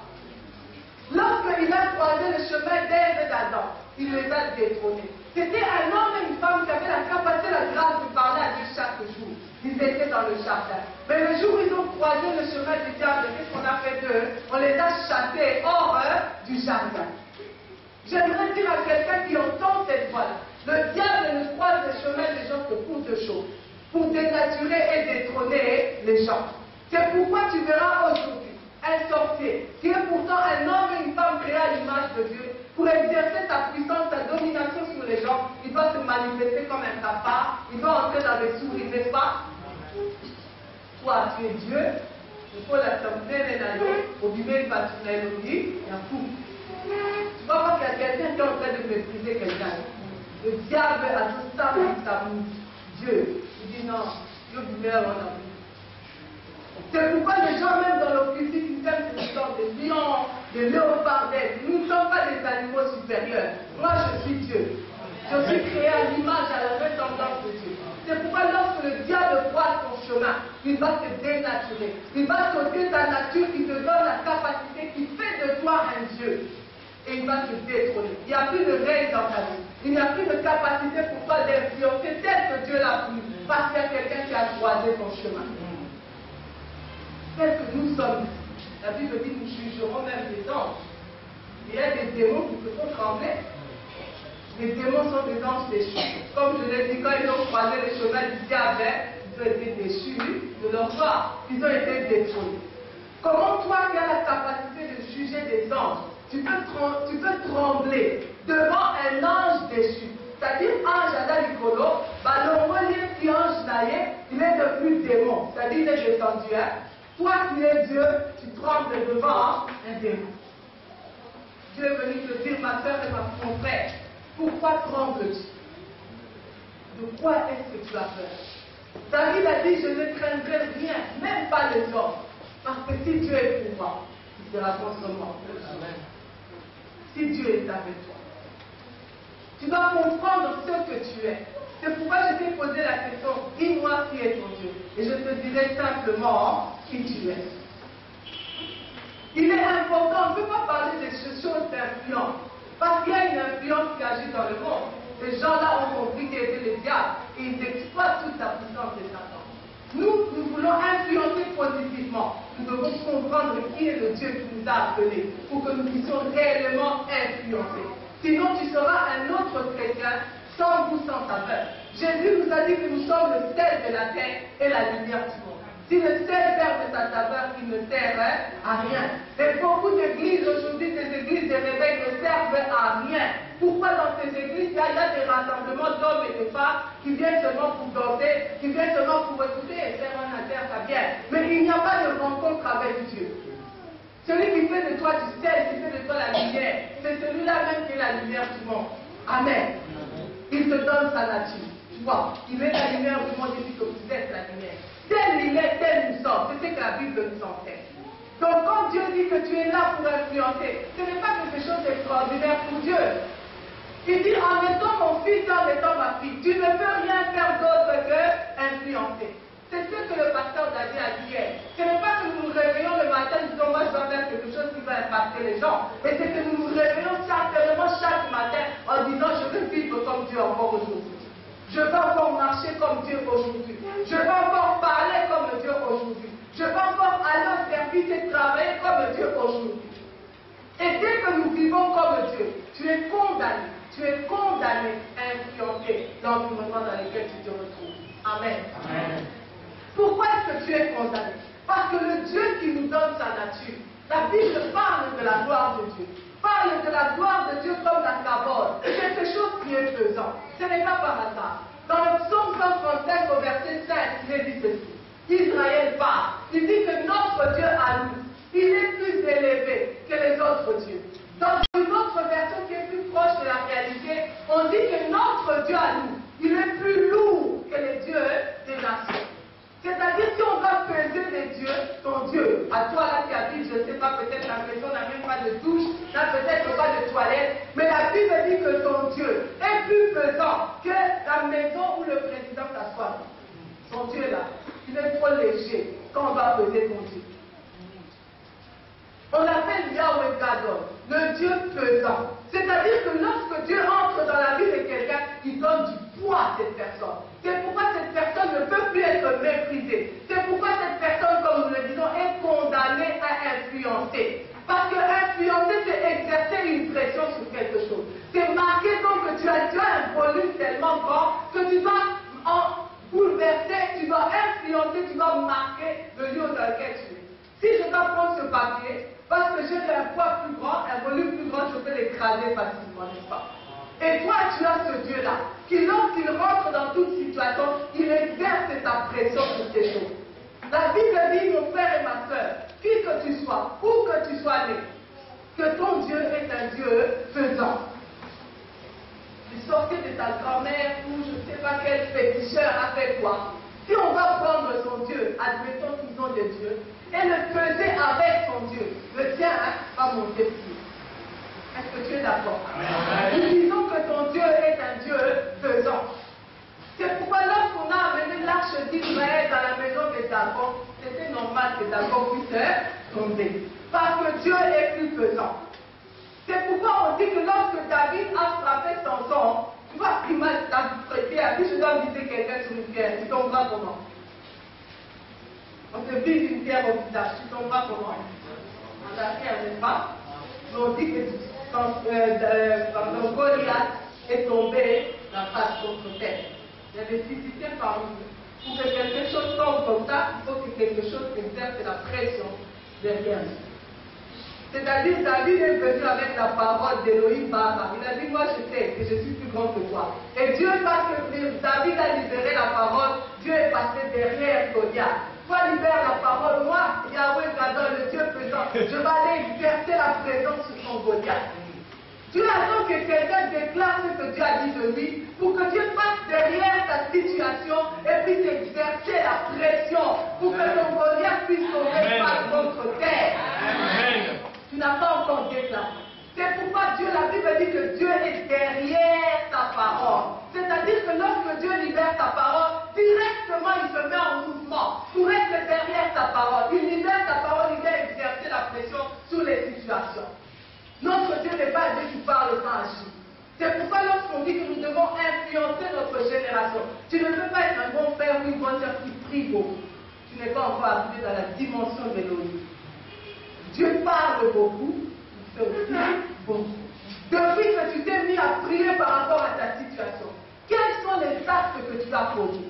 Lorsqu'il a croisé le chemin d'Ève et d'Adam, il les a détrônés. C'était un homme et une femme qui avaient la capacité, la grâce de parler à Dieu chaque jour. Ils étaient dans le jardin. Mais le jour où ils ont croisé le chemin du diable, qu'est-ce qu'on a fait d'eux? On les a chassés hors du jardin. J'aimerais dire à quelqu'un qui entend cette voix-là, le diable ne croise le chemin des gens que pour deux choses. Pour dénaturer et détrôner les gens. C'est pourquoi tu verras aujourd'hui un sorcier, qui est pourtant un homme et une femme créés à l'image de Dieu, pour exercer sa puissance, sa domination sur les gens, il doit se manifester comme un papa, il doit entrer dans les souris, n'est-ce pas? Toi, tu es Dieu, il faut l'assembler au biais de il y a tout. Tu vas voir qu'il y a quelqu'un qui est en train de mépriser quelqu'un. Le diable a tout ça dans sa bouche. Dieu, il dit non, Dieu vous met en amour. C'est pourquoi les gens, même dans l'occultisme, ils aiment ce genre de lions, de léopards. Nous ne sommes pas des animaux supérieurs. Moi, je suis Dieu. Je suis créé à l'image, à la ressemblance de Dieu. C'est pourquoi lorsque le diable croise ton chemin, il va te dénaturer. Il va sauter ta nature qui te donne la capacité, qui fait de toi un Dieu. Et il va te détrôner. Il n'y a plus de règne dans ta vie. Il n'y a plus de capacité pour toi d'influencer tel que Dieu l'a voulu. Parce qu'il y a quelqu'un qui a croisé ton chemin. Tel que nous sommes. La Bible dit que nous jugerons même des anges. Il y a des démons qui te font trembler. Les démons sont des anges déchus. Comme je l'ai dit, quand ils ont croisé le chemin du diable, ils ont été déchus de leur gloire. Ils ont été détrônés. Comment toi qui as la capacité de juger des anges, tu peux trembler devant un ange déchu? C'est-à-dire ange Ada Nicolo, le relief qui ange naïe, il est devenu démon. C'est-à-dire il est descendu. Toi qui es Dieu, tu trembles devant un démon. Dieu est venu te dire, ma soeur et mon frère, pourquoi trembles-tu? De quoi est-ce que tu as peur? David a dit, je ne craindrai rien, même pas les hommes. Parce que si Dieu est pour moi, il sera contre moi. Si Dieu est avec toi, tu dois comprendre ce que tu es. C'est pourquoi je t'ai posé la question, dis-moi qui est ton Dieu. Et je te dirai simplement qui tu es. Il est important, on ne peut pas parler des choses d'influence. Parce qu'il y a une influence qui agit dans le monde. Ces gens-là ont compris qu'il était le diable et ils exploitent toute la puissance de Satan. Nous voulons influencer positivement. Nous devons comprendre qui est le Dieu qui nous a appelés pour que nous puissions réellement influencer. Sinon, tu seras un autre chrétien sans goût, sans saveur. Jésus nous a dit que nous sommes le sel de la terre et la lumière du monde. Si le sel perd de sa saveur, il ne sert à rien. Et beaucoup d'églises aujourd'hui, ces églises de réveil ne servent à rien. Pourquoi dans ces églises, il y a des rassemblements d'hommes et de femmes qui viennent seulement pour danser, qui viennent seulement pour écouter et faire un intercambien. Mais il n'y a pas de rencontre avec Dieu. Celui qui fait de toi du sel, qui fait de toi la lumière, c'est celui-là même qui est la lumière du monde. Amen. Il te donne sa nature. Tu vois, il est la lumière du monde et dit que vous êtes la lumière. Tel il est, tel nous sommes. C'est ce que la Bible nous enseigne. Donc quand Dieu dit que tu es là pour influencer, ce n'est pas quelque chose d'extraordinaire pour Dieu. Il dit, en étant mon fils, en étant ma fille, tu ne peux rien faire d'autre que influencer. C'est ce que le pasteur David a dit hier. Ce n'est pas que nous nous réveillons le matin en disant, moi je dois faire quelque chose qui va impacter les gens. Mais c'est que nous nous réveillons certainement chaque matin en disant, je veux vivre comme Dieu encore aujourd'hui. Je vais encore marcher comme Dieu aujourd'hui. Je vais encore parler comme Dieu aujourd'hui. Je vais encore aller au service et travailler comme Dieu aujourd'hui. Et dès que nous vivons comme Dieu, tu es condamné. Tu es condamné à influencer l'environnement dans lequel tu te retrouves. Amen. Amen. Pourquoi est-ce que tu es condamné? Parce que le Dieu qui nous donne sa nature, la Bible parle de la gloire de Dieu. Parle de la gloire de Dieu comme la cabole, quelque chose qui est pesant. Ce n'est pas par hasard. Dans le psaume 135 au verset 5, il est dit ceci. Israël parle. Il dit que notre Dieu à nous, il est plus élevé que les autres dieux. Dans une autre version qui est plus proche de la réalité, on dit que notre Dieu à nous, il est plus lourd que les dieux des nations. C'est-à-dire, si on va peser des dieux, ton Dieu, à toi là qui habites, je ne sais pas, peut-être la maison n'a même pas de douche, n'a peut-être pas de toilette, mais la Bible dit que ton Dieu est plus pesant que la maison où le président s'assoit. Ton Dieu là, il est trop léger quand on va peser ton Dieu. On l'appelle Yahweh Gadol, le Dieu pesant. C'est-à-dire que lorsque Dieu entre dans la vie de quelqu'un, il donne du poids à cette personne. C'est pourquoi cette personne ne peut plus être méprisée. C'est pourquoi cette personne, comme nous le disons, est condamnée à influencer. Parce que influencer, c'est exercer une pression sur quelque chose. C'est marquer donc que tu as un volume tellement grand que tu dois en bouleverser, tu dois influencer, tu dois marquer le lieu dans lequel tu es. Si je dois prendre ce papier, parce que j'ai un poids plus grand, un volume plus grand, je peux l'écraser facilement, n'est-ce pas? Et toi, tu as ce Dieu-là, qui lorsqu'il rentre dans toute situation, il exerce sa pression sur tes choses. La Bible dit, mon frère et ma soeur, qui que tu sois, où que tu sois né, que ton Dieu est un Dieu faisant. Tu sortais de ta grand-mère ou je ne sais pas quel féticheur a fait quoi. Si on va prendre son Dieu, admettons qu'ils ont des dieux, et le peser avec son Dieu, le tien va monter plus. Est-ce que tu es d'accord? Nous disons que ton Dieu est un Dieu faisant. C'est pourquoi lorsqu'on a amené l'arche d'Israël dans la maison de Dagon, c'était normal que Dagon puisse tomber. Parce que Dieu est plus faisant. C'est pourquoi on dit que lorsque David a frappé Samson, tu vois, il m'a traité, à puis je dois viser quelqu'un sur une pierre, tu tomberas comment? On te vise une pierre au visage, tu tomberas comment? En arrière, n'est-ce pas? On dit que Goliath est tombé la face contre terre. Il y a des physiciens parmi nous. Pour que quelque chose tombe comme ça, il faut que quelque chose exerce la pression derrière nous. C'est-à-dire, David est venu avec la parole d'Élohim Baba. Il a dit, moi je sais que je suis plus grand que toi. Et Dieu, parce que David a libéré la parole, Dieu est passé derrière Goliath. Toi libère la parole, moi, Yahweh Gadol, le Dieu présent, je vais aller exercer la présence sur ton Goliath. Tu attends que quelqu'un déclare ce que Dieu a dit de lui pour que Dieu passe derrière ta situation et puisse exercer la pression pour que ton Goliath puisse tomber par notre terre. Tu n'as pas encore déclaré. C'est pourquoi Dieu, la Bible dit que Dieu est derrière ta parole. C'est-à-dire que lorsque Dieu libère ta parole, directement il se met en mouvement pour être derrière ta parole. Il libère ta parole, il vient exercer la pression sur les situations. Notre Dieu n'est pas un Dieu qui parle sans agir. C'est pourquoi lorsqu'on dit que nous devons influencer notre génération, tu ne peux pas être un bon père ou une bonne sœur qui prie beaucoup. Tu n'es pas encore arrivé dans la dimension de l'Élohim. Dieu parle beaucoup, il fait aussi beaucoup. Depuis que tu t'es mis à prier par rapport à ta situation, quels sont les actes que tu as posés?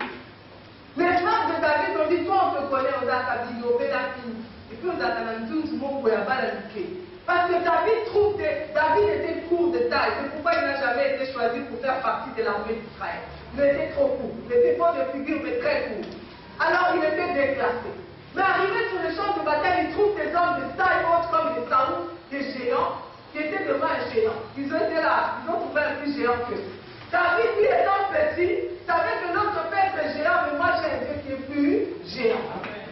Les frères de David ont dit, toi on te connaît aux Akabino, Bédakine, et puis aux Akanantou, tout le monde ne pas la niquer. Parce que David était court de taille. C'est pourquoi il n'a jamais été choisi pour faire partie de l'armée d'Israël. Il était trop court. Il était pas de figure, mais très court. Alors il était déclassé. Mais arrivé sur le champ de bataille, il trouve des hommes de taille haute comme des Saoul, des géants, qui étaient devant un géant. Ils étaient là, ils ont trouvé un plus géant qu'eux. David, lui étant petit, savait que notre père est géant, mais moi j'ai un Dieu qui est plus géant.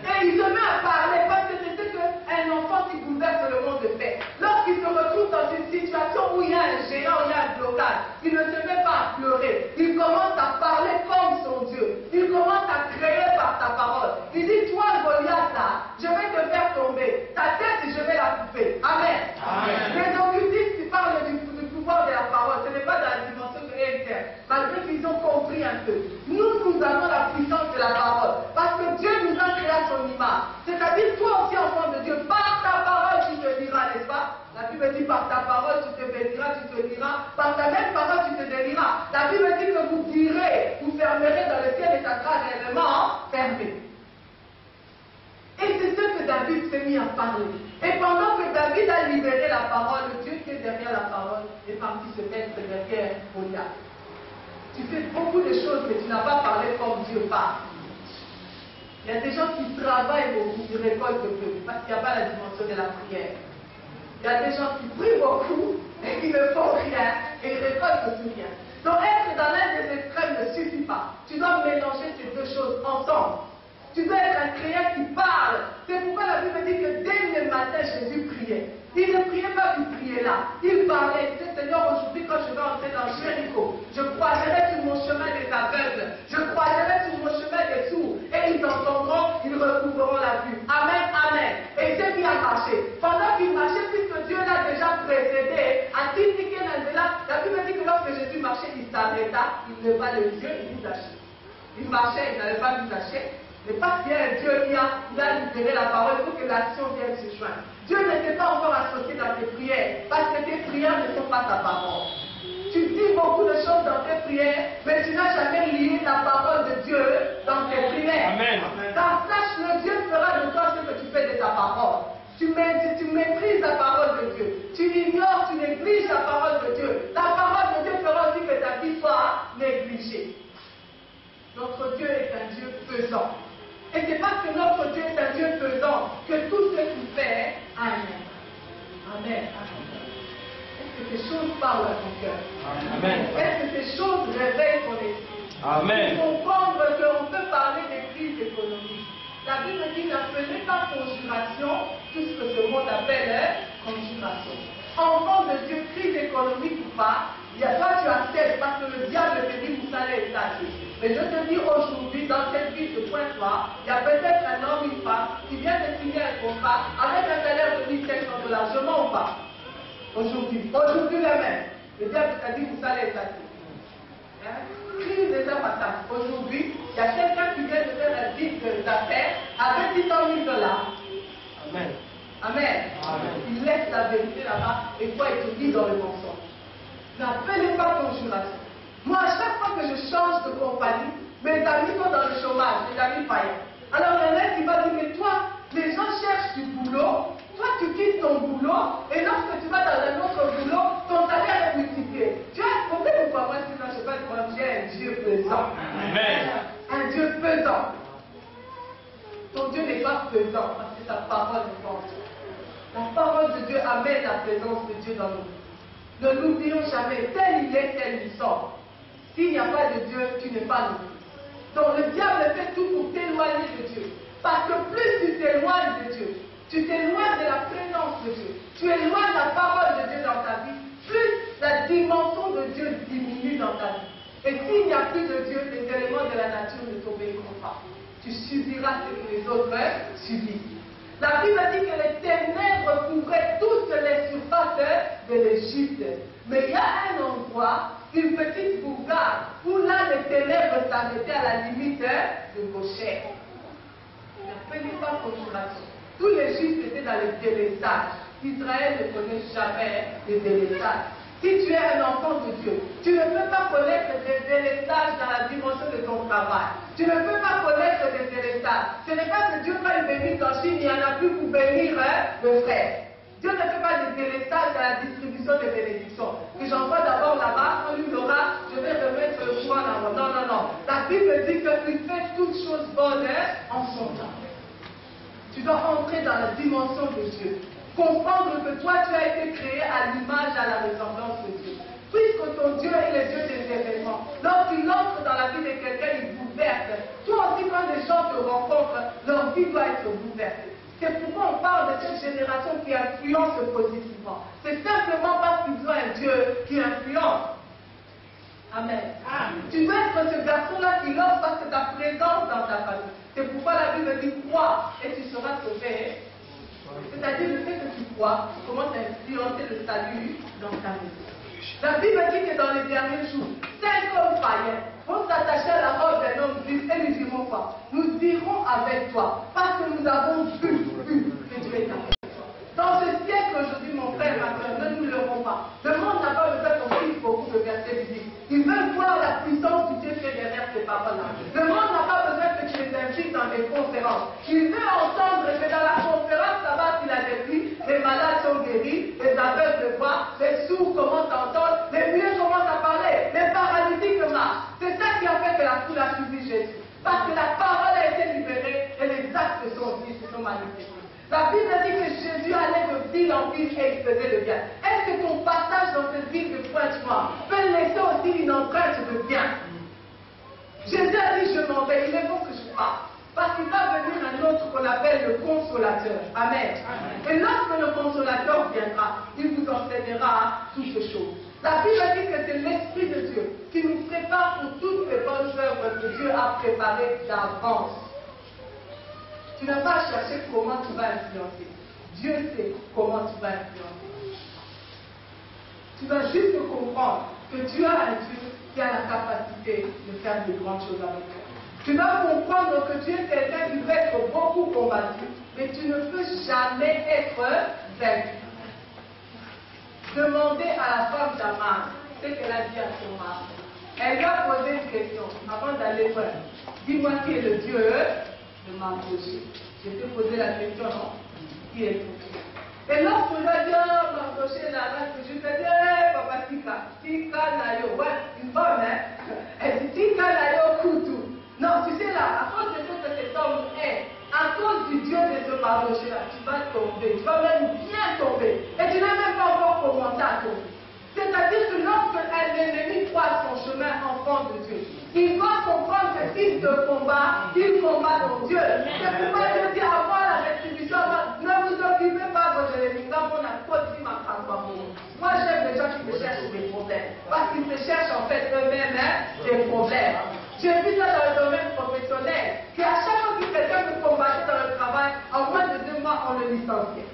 Et il se met à parler parce que c'était qu'un enfant qui bouleverse le monde de paix. Lorsqu'il se retrouve dans une situation où il y a un géant, où il y a un blocage, il ne se met pas à pleurer. Il commence à parler comme son Dieu. Il commence à créer par ta parole. Il dit, toi Goliath là, je vais te faire tomber. Ta tête, je vais la couper. Amen. Les occultistes qui parlent du pouvoir de la parole, ce n'est pas dans la dimension de l'interne. Malgré qu'ils ont compris un peu. Nous avons la puissance de la parole. Parce que Dieu nous a créé à son image. C'est-à-dire, toi aussi, enfant de Dieu, par ta parole, tu te diras, n'est-ce pas? La Bible dit, par ta parole, tu te béniras, tu te diras. Par ta même parole, tu te déliras. La Bible dit que vous direz, vous fermerez dans le ciel et ça sera réellement fermé. Et c'est ce que David s'est mis à parler. Et pendant que David a libéré la parole, le Dieu qui est derrière la parole est parti se mettre derrière Goliath. Tu fais beaucoup de choses, mais tu n'as pas parlé comme Dieu parle. Il y a des gens qui travaillent beaucoup, qui récoltent peu, parce qu'il n'y a pas la dimension de la prière. Il y a des gens qui prient beaucoup, et qui ne font rien, et ils récoltent aussi rien. Donc être dans l'un des extrêmes ne suffit pas. Tu dois mélanger ces deux choses ensemble. Tu dois être un créateur qui parle. C'est pourquoi la Bible dit que dès le matin, Jésus priait. Il ne priait pas, il priait là. Il parlait. Il disait, Seigneur, aujourd'hui, quand je vais entrer dans Jéricho, je croiserai sur mon chemin des aveugles. Je croiserai sur mon chemin des sourds. Et ils entendront, ils retrouveront la vue. Amen, amen. Et il s'est mis à marcher. Pendant qu'il marchait, puisque Dieu l'a déjà précédé, à Titiké Nandela, la Bible dit que lorsque Jésus marchait, il s'arrêta, il leva les yeux, il visagait. Il marchait, il n'avait pas visagé. Mais parce qu'il y a un Dieu qui a libéré la parole, il faut que l'action vienne se joindre. Dieu ne s'est pas encore associé dans tes prières, parce que tes prières ne sont pas ta parole. Tu dis beaucoup de choses dans tes prières, mais tu n'as jamais lié la parole de Dieu dans tes prières. Amen. Car sache-le, Dieu fera de toi ce que tu fais de ta parole. Tu maîtrises la parole de Dieu. Tu ignores, tu négliges la parole de Dieu. La parole de Dieu fera aussi que ta vie soit négligée. Notre Dieu est un Dieu faisant. Et c'est parce que notre Dieu est un Dieu faisant que tout ce qu'il fait a un amen. Amen. Est-ce que ces choses parlent à ton cœur? Amen. Est-ce que ces choses réveillent ton esprit? Amen. Pour comprendre qu'on peut parler des crises économiques. La Bible dit n'appelez pas conjuration tout ce que ce monde appelle conjuration. Enfant de Dieu, crise économique ou pas, il y a toi tu acceptes parce que le diable te dit vous allez étager. Mais je te dis aujourd'hui, dans cette vie de point-là, il y a peut-être un homme, une femme, qui vient de signer un contrat avec un salaire de 1 700 $, je mens ou pas? Aujourd'hui le même. Le diable t'a dit vous allez étager. Crise des avantages. Aujourd'hui, il y a quelqu'un qui vient de faire un deal d'affaires avec 600 000 $. Amen. Amen. Amen. Il laisse la vérité là-bas et toi il te dit dans le mensonge. N'appelez pas conjuration. Moi, à chaque fois que je change de compagnie, mes amis sont dans le chômage, mes amis païens. Alors il y en a qui va dire, mais toi, les gens cherchent du boulot, toi tu quittes ton boulot, et lorsque tu vas dans un autre boulot, ton salaire est multiplié. Tu as compris pourquoi moi, je ne sais pas comment tu es un Dieu pesant. Amen. Un Dieu pesant. Ton Dieu n'est pas pesant, parce que sa parole est forte. La parole de Dieu amène la présence de Dieu dans nous. Ne l'oublions jamais, tel il est, tel il sort. S'il n'y a pas de Dieu, tu n'es pas non plus. Donc le diable fait tout pour t'éloigner de Dieu. Parce que plus tu t'éloignes de Dieu, tu t'éloignes de la présence de Dieu, tu éloignes la parole de Dieu dans ta vie, plus la dimension de Dieu diminue dans ta vie. Et s'il n'y a plus de Dieu, les éléments de la nature ne t'obéiront pas. Tu subiras ce que les autres subissent. La Bible dit que les ténèbres couvraient toutes les surfaces de l'Égypte. Mais il y a un endroit, une petite bourgade, où là les ténèbres s'arrêtaient à la limite de Goshen. Ne prenez pas conjuration. Tout l'Égypte était dans les délestages. Israël ne connaît jamais les délestages. Si tu es un enfant de Dieu, tu ne peux pas connaître des délestages dans la dimension de ton travail. Tu ne peux pas connaître des délestages. Ce n'est pas que Dieu va une bénir en Chine, il n'y en a plus pour bénir le frère. Dieu ne fait pas des délestages dans la distribution des bénédictions. Que j'envoie d'abord là-bas, quand lui l'aura, je vais remettre le courant là-bas. Non, non, non. La Bible dit qu'il fait toutes choses bonnes en son temps. Tu dois entrer dans la dimension de Dieu. Comprendre que toi, tu as été créé à l'image, à la ressemblance de Dieu. Puisque ton Dieu est le Dieu des événements. Lorsqu'il entre dans la vie de quelqu'un, il bouleverse. Toi aussi, quand les gens te rencontrent, leur vie doit être bouleversée. C'est pourquoi on parle de cette génération qui influence positivement. C'est simplement parce qu'ils ont un Dieu qui influence. Amen. Tu dois être ce garçon-là qui lance parce que ta présence dans ta famille. C'est pourquoi la Bible dit crois et tu seras sauvé. C'est-à-dire le fait que tu crois, tu commences à influencer le salut dans ta vie. La Bible dit que dans les derniers jours, 5 hommes païens vont s'attacher à la robe d'un homme juif et lui diront quoi? Nous irons avec toi parce que nous avons vu que Dieu est avec toi. Dans ce siècle aujourd'hui, mon frère, ma soeur, ne nous leurrons pas. Le monde n'a pas besoin qu'on dise beaucoup de versets bibliques. Ils veulent voir la puissance du Dieu qui est derrière ces paroles-là. Le monde n'a pas besoin que tu les invites dans des conférences. Il veut entendre que dans la conférence, là-bas, il a des pluies, les malades sont guéris, les aveugles voient, les sourds commencent à entendre, les muets commencent à parler, les paralytiques marchent. C'est ça qui a fait que la foule a suivi Jésus. Parce que la parole a été libérée et les actes sont manifestés. La Bible dit que Jésus allait de ville en ville et il faisait le bien. Est-ce que ton passage dans cette ville de Pointe-Noire peut laisser aussi une empreinte de bien? Jésus a dit, je m'en vais, il est bon que je parte. Parce qu'il va venir un autre qu'on appelle le consolateur. Amen. Et lorsque le consolateur viendra, il vous enseignera toutes choses. La Bible dit que c'est l'Esprit de Dieu qui nous prépare pour toutes les bonnes œuvres que Dieu a préparées d'avance. Tu n'as pas à chercher comment tu vas influencer. Dieu sait comment tu vas influencer. Tu vas juste comprendre que Dieu a un Dieu qui a la capacité de faire de grandes choses avec toi. Tu dois comprendre que Dieu est quelqu'un qui va être beaucoup combattu, mais tu ne peux jamais être vaincu. Demandez à la femme d'Aman ce qu'elle a dit à son mari. Elle lui a posé une question avant d'aller voir. Dis-moi qui est le Dieu de Mardoché. Je t'ai posé la question, non? Qui est ton Dieu? Et lorsque je dis, oh, Mardoché, là, je te dis, papa Tika Nayo, ouais, une femme, hein? Elle dit, Tika Nayo Kutu. Non, tu sais là, à cause de ce que cet homme est, à cause du Dieu de ce Mardoché-là, tu vas tomber, tu vas même bien tomber. Et tu n'as même pas encore commencé à tomber. C'est-à-dire que lorsque l'ennemi croise son chemin enfant de Dieu, il doit comprendre que s'il te combat, il combat ton Dieu. C'est pourquoi Dieu dit avant la restitution, ne vous occupez pas de vos ennemis. Quand on a côté ma transformation. Moi j'aime les gens qui me cherchent des problèmes. Parce qu'ils se cherchent en fait eux-mêmes des problèmes. J'ai vu ça dans le domaine professionnel. Qu'à chaque fois que quelqu'un me combattait dans le travail, en moins de 2 mois, on le licenciait.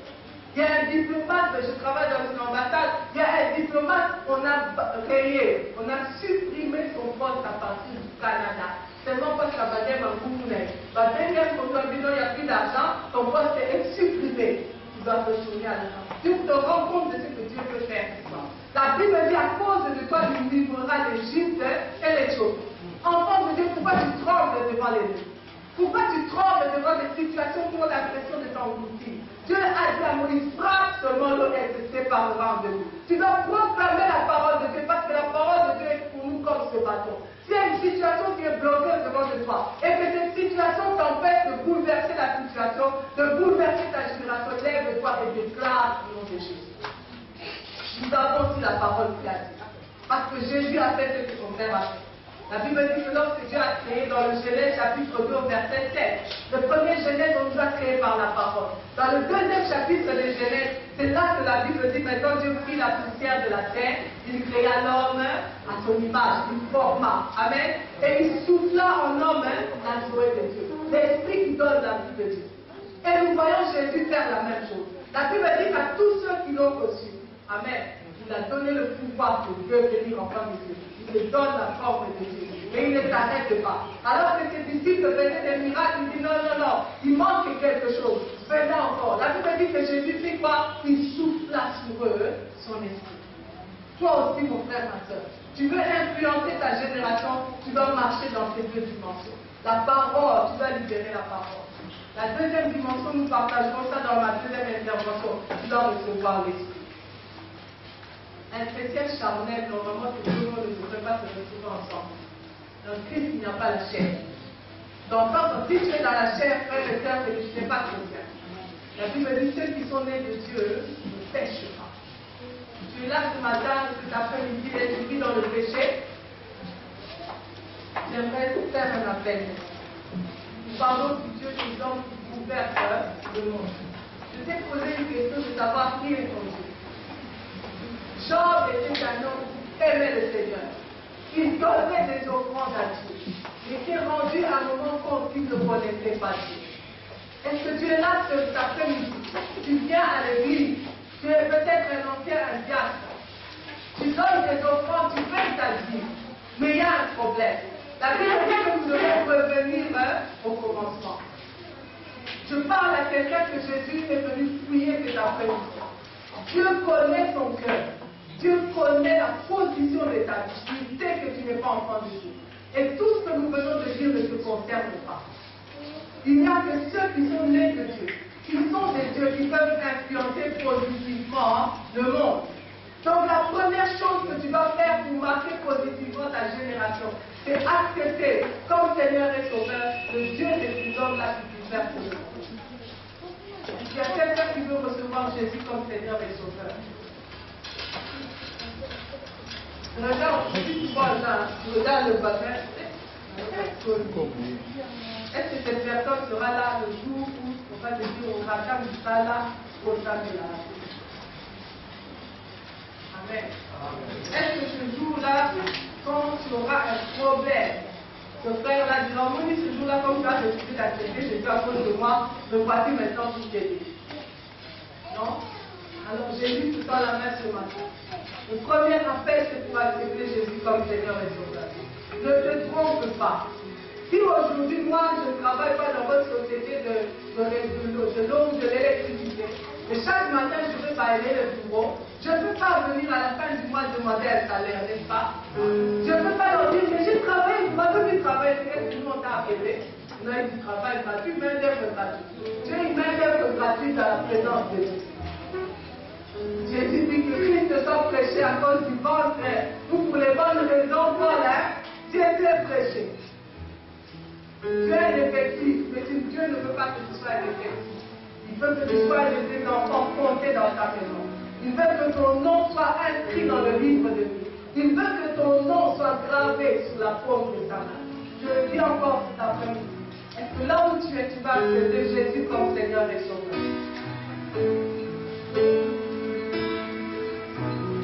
Il y a un diplomate, je travaille dans une ambassade, il y a un diplomate, on a créé, on a supprimé son poste à partir du Canada. Seulement parce que la bataille m'a bouclé. La dernière fois il n'y a plus d'argent, ton poste est supprimé. Tu dois retourner à l'argent. Tu te rends compte de ce que Dieu peut faire pour toi. La Bible dit à cause de toi, tu livreras l'Égypte et les choses. Enfant de Dieu, pourquoi tu trembles devant les deux? Pourquoi tu trembles devant des situations qui ont l'impression de t'engloutir? Dieu a dit à Moïse, frappe seulement l'eau et se séparera de nous. Tu dois proclamer la parole de Dieu parce que la parole de Dieu est pour nous comme ce bâton. S'il y a une situation qui est bloquée devant de toi et que cette situation t'empêche de bouleverser la situation, de bouleverser ta génération, lève-toi et déclare le nom de Jésus. Nous avons aussi la parole qui a dit. Parce que Jésus a fait ce que son Père a fait. La Bible dit que lorsque Dieu a créé dans le Genèse chapitre 2 verset 7, le premier Genèse on nous a créé par la parole. Dans le deuxième chapitre de Genèse, c'est là que la Bible dit maintenant Dieu prit la poussière de la terre, il créa l'homme à son image, il forma. Amen. Et il souffla en homme la joie de Dieu. L'esprit qui donne la vie de Dieu. Et nous voyons Jésus faire la même chose. La Bible dit qu'à tous ceux qui l'ont reçu, amen, il a donné le pouvoir de Dieu venir en forme de Dieu. Il lui donne la forme de Dieu. Et il ne s'arrête pas. Alors que ses disciples venaient des miracles, il dit non, non, non, il manque quelque chose. Venez encore. La Bible dit que Jésus fait quoi? Il souffla sur eux son esprit. Toi aussi, mon frère, ma soeur, tu veux influencer ta génération, tu dois marcher dans ces deux dimensions. La parole, tu dois libérer la parole. La deuxième dimension, nous partagerons ça dans ma deuxième intervention. Tu dois recevoir l'esprit. Un chrétien charnel, normalement, tout le monde ne devrait pas se retrouver ensemble. Dans Christ, il n'y a pas la chair. Donc, si tu es dans la chair, frère et sœur, c'est que tu n'es pas chrétien. La Bible dit ceux qui sont nés de Dieu ne pêchent pas. Tu es là ce matin, cet après-midi, et tu vis dans le péché. J'aimerais faire un appel. Nous parlons du Dieu des hommes qui gouvernent le monde. Je t'ai posé une question de savoir qui est ton Dieu. Job était un homme qui aimait le Seigneur. Il donnait des offrandes à Dieu. Il était rendu à un moment compte qu'il ne connaissait pas Dieu. Est-ce que tu es là cet après-midi? Tu viens à l'église. Tu es peut-être un ancien diacre. Tu donnes des offrandes, tu fais ta vie. Mais il y a un problème. La Bible dit que nous devons revenir au commencement. Je parle à quelqu'un que Jésus est venu fouiller cet après-midi. Dieu connaît ton cœur. Dieu connaît la position de ta vie. Il sait que tu n'es pas enfant de Dieu. Et tout ce que nous venons de dire ne te concerne pas. Il n'y a que ceux qui sont nés de Dieu, qui sont des dieux, qui peuvent influencer positivement le monde. Donc la première chose que tu dois faire pour marquer positivement ta génération, c'est accepter comme Seigneur et Sauveur le Dieu des hommes là qui peut faire pour nous. Il y a quelqu'un qui veut recevoir Jésus comme Seigneur et Sauveur. Regarde, je regarde le baptême. Est-ce que cette personne sera là le jour où on va te dire au matin, il sera là au temps de la vie? Amen. Est-ce que ce jour-là, quand tu auras un problème, ce frère-là dira, oui, ce jour-là, comme tu as décidé d'accepter Jésus à cause de moi, me voici maintenant pour t'aider. Non? Alors Jésus te tend la main ce matin. Le premier appel, c'est pour accepter Jésus comme Seigneur et Sauveur. Ne te trompe pas. Si aujourd'hui, moi, je ne travaille pas dans votre société de l'eau, de l'électricité, et chaque matin, je vais balayer le bureau, je ne peux pas venir à la fin du mois demander un salaire, n'est-ce pas? Je ne peux pas leur dire, mais j'ai travaillé, moi, tout du travail, est-ce que tout le monde t'a appelé? On a du travail gratuit, main-d'œuvre gratuite. Tu as une main-d'œuvre gratuite à la présence de Dieu. Jésus dit que Christ soit prêché à cause du ventre, ou pour les bonnes raisons, voilà, Dieu est prêché. Tu es un effectif, mais Dieu ne veut pas que tu sois un effectif. Il veut que tu sois un de tes enfants comptés dans ta maison. Il veut que ton nom soit inscrit dans le livre de vie. Il veut que ton nom soit gravé sur la paume de ta main. Je le dis encore cet après-midi. Est-ce que là où tu es, tu vas accepter Jésus comme Seigneur et Sauveur?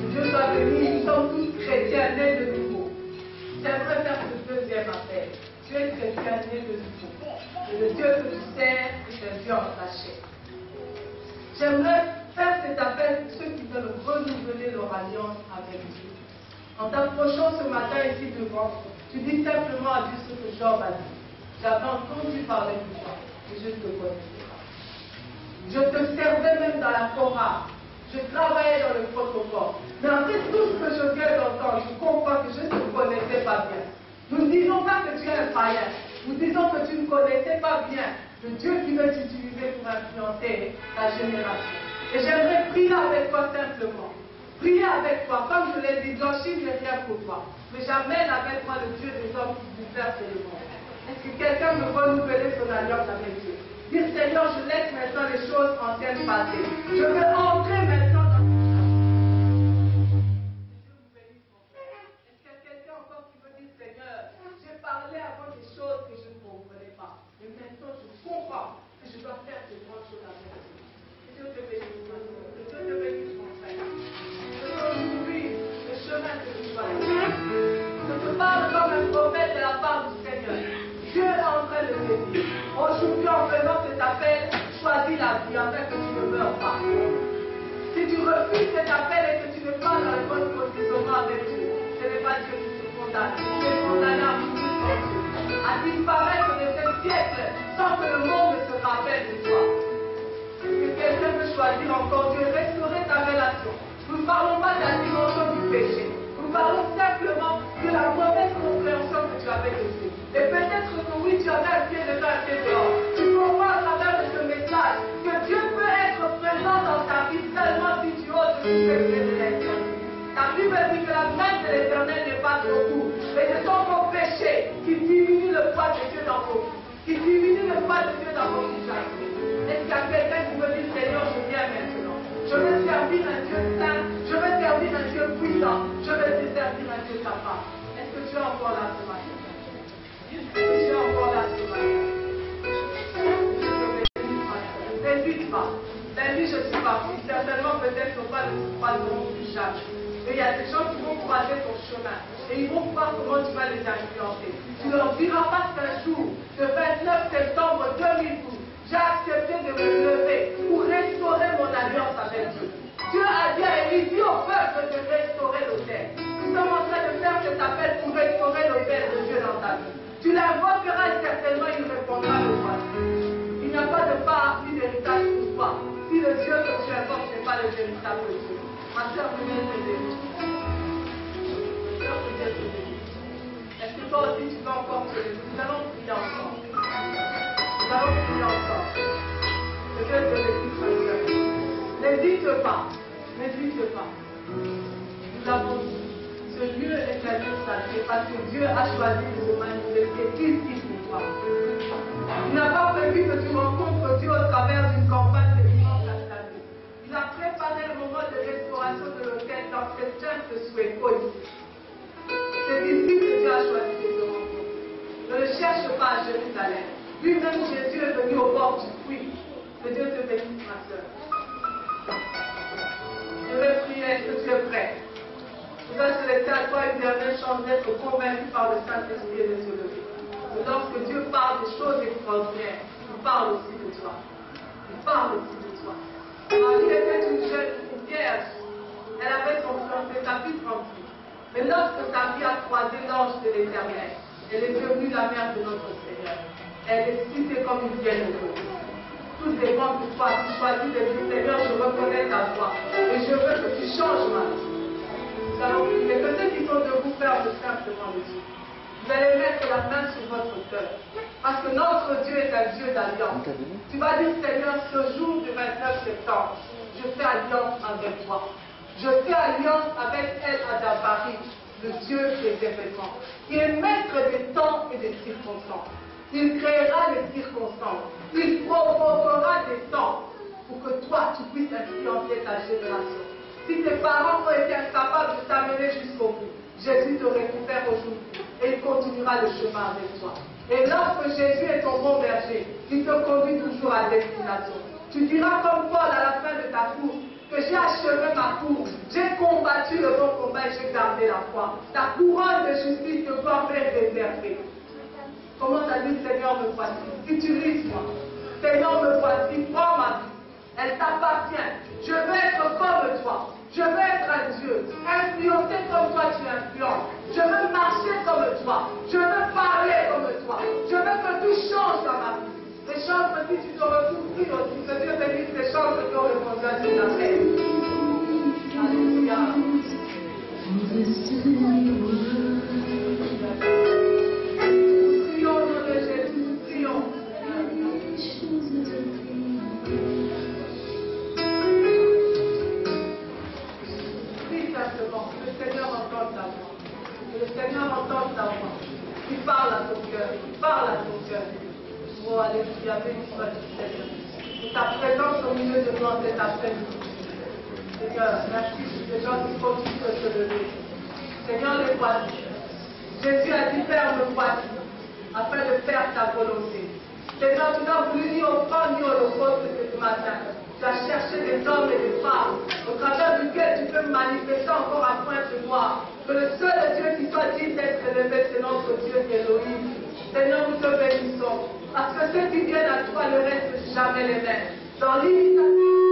Dieu soit béni, nous sommes tous chrétiens nés de nouveau. J'aimerais faire ce deuxième appel. Tu es chrétien né de nouveau. Et le Dieu que tu sers est un Dieu en ta chair. J'aimerais faire cet appel pour ceux qui veulent renouveler leur alliance avec Dieu. En t'approchant ce matin ici devant, tu dis simplement à Dieu ce que Job a dit. J'avais entendu parler de toi, mais je ne te connaissais pas. Je te servais même dans la Torah. Je travaillais dans le protocole. Mais en fait, tout ce que je viens d'entendre, je comprends que je ne te connaissais pas bien. Nous ne disons pas que tu es un païen. Nous disons que tu ne connaissais pas bien le Dieu qui veut t'utiliser pour influencer ta génération. Et j'aimerais prier avec toi simplement. Prier avec toi. Comme je l'ai dit, Joachim n'est rien pour toi. Mais j'amène avec moi le Dieu des hommes qui bouleverse le monde. Est-ce que quelqu'un veut renouveler son alliance avec Dieu? Dire, Seigneur, je laisse maintenant les choses anciennes passer. Je veux entrer maintenant dans... Dieu vous bénisse, mon frère. Est-ce qu'il y a quelqu'un encore qui veut dire, Seigneur, tu refuses cet appel et que tu ne pas dans le bon positionnement avec Dieu, ce n'est pas Dieu qui te condamne. Tu es condamné à mourir sans Dieu, à disparaître de ce siècle sans que le monde se rappelle de toi. Que quelqu'un peut choisir encore Dieu, restaurer ta relation. Nous ne parlons pas de la dimension du péché. Nous parlons simplement de la mauvaise compréhension que tu avais de Dieu. Et peut-être que oui, tu avais un pied dedans, un pied dehors. Tu comprends à travers de ce message que Dieu peut être présent dans ta vie seulement si tu oses toucher le pied de l'Éternel. La Bible dit que la main de l'Éternel n'est pas au bout. Mais ce sont vos péchés qui diminuent le poids de Dieu dans vos vies, qui diminuent le poids de Dieu dans vos situations. Est-ce qu'il y a quelqu'un qui me dit, Seigneur, je viens maintenant. Je veux servir un Dieu saint, je veux servir un Dieu puissant, je veux te servir un Dieu capable. Est-ce que tu es encore là ce matin? Est-ce que tu es encore là ce matin? N'hésite pas. Lundi, je suis partie. Certainement, peut-être qu'on va ne croiseront plus jamais. Mais il y a des gens qui vont croiser ton chemin. Et ils vont voir comment tu vas les influencer. Tu ne leur diras pas qu'un jour, le 29 septembre 2012, j'ai accepté de me lever pour restaurer mon alliance avec Dieu. Dieu a dit à Élie, dis au peuple de restaurer l'autel. Nous sommes en train de faire cet appel pour restaurer l'autel de Dieu dans ta vie. Tu l'invoqueras et certainement il répondra le voici. Il n'y a pas de part ni d'héritage pour toi. Si le Dieu que tu invoques n'est pas le véritable Dieu. Ma soeur, vous venez t'aider. Est-ce que toi aussi tu peux encore prier? Nous allons prier encore. Nous allons prier encore. Peut-être que l'église va le faire. N'hésite pas. N'hésite pas. Nous avons dit, ce lieu est un lieu sacré parce que Dieu a choisi de se manifester ici pour toi. Il n'a pas prévu que tu rencontres Dieu au travers d'une campagne de dimanche à samedi. Il a préparé le moment de restauration de l'autel dans cette simple souhait ici. C'est ici que Dieu a choisi de te rencontrer. Ne le cherche pas à Jérusalem. Lui-même, Jésus est venu au bord du puits. Que Dieu te bénisse, ma soeur. Je vais prier. Est-ce que tu es prêt? Je vais te laisser à toi une dernière chance d'être convaincu par le Saint-Esprit et de te lever. Lorsque Dieu parle des choses extraordinaires, il parle aussi de toi. Il parle aussi de toi. Marie était une jeune vierge. Elle avait son fiancé, sa vie tranquille. Mais lorsque sa vie a croisé l'ange de l'Éternel, elle est devenue la mère de notre Seigneur. Elle est citée comme une bienheureuse. Tout dépend de toi. Tu choisis de dire, Seigneur, je reconnais ta voix. Et je veux que tu changes ma vie. Nous allons prier. Que ceux qui sont debout ferment simplement les yeux. Vous allez mettre la main sur votre cœur. Parce que notre Dieu est un Dieu d'alliance. Tu vas dire, Seigneur, ce jour du 29 septembre, je fais alliance avec toi. Je fais alliance avec El Adabari, le Dieu des événements, qui est maître des temps et des circonstances. Il créera les circonstances. Il provoquera des temps pour que toi, tu puisses influencer ta génération. Si tes parents ont été incapables de t'amener jusqu'au bout, Jésus te récupère aujourd'hui et il continuera le chemin avec toi. Et lorsque Jésus est ton bon berger, il te conduit toujours à destination. Tu diras comme Paul à la fin de ta course que j'ai achevé ma course, j'ai combattu le bon combat et j'ai gardé la foi. Ta couronne de justice de gloire m'est réservée. Commence à dire, Seigneur, me voici. Utilise-moi. Seigneur, me voici. Prends ma vie. Elle t'appartient. Je veux être comme toi. Je veux être un Dieu. Influencer comme toi tu influences. Je veux marcher comme toi. Je veux parler comme toi. Je veux que tout change dans ma vie. Les choses, si tu te retrouves pris aussi, que Dieu bénisse les choses qui ont répondu à cet appel. Alléluia. Prions au nom de Jésus. Prions. Prie simplement. Que le Seigneur entende ta voix. Que le Seigneur entende ta voix. Il parle à ton cœur. Il parle à ton cœur. Oh, alléluia, béni soit-tu, Seigneur. Pour ta présence au milieu de nous en cet après-midi. Seigneur, merci pour ces gens qui continuent de se lever. Seigneur, les voici. Jésus a dit, Père, me voici, afin de faire ta volonté. Seigneur, tu n'as voulu ni offrande ni holocauste ce matin. Tu as cherché des hommes et des femmes au travers duquel tu peux manifester encore à point de gloire. Que le seul Dieu qui soit digne d'être élevé, c'est notre Dieu Elohim. Seigneur, nous te bénissons. Parce que ceux qui viennent à toi ne restent jamais les mêmes. Dans l'imitation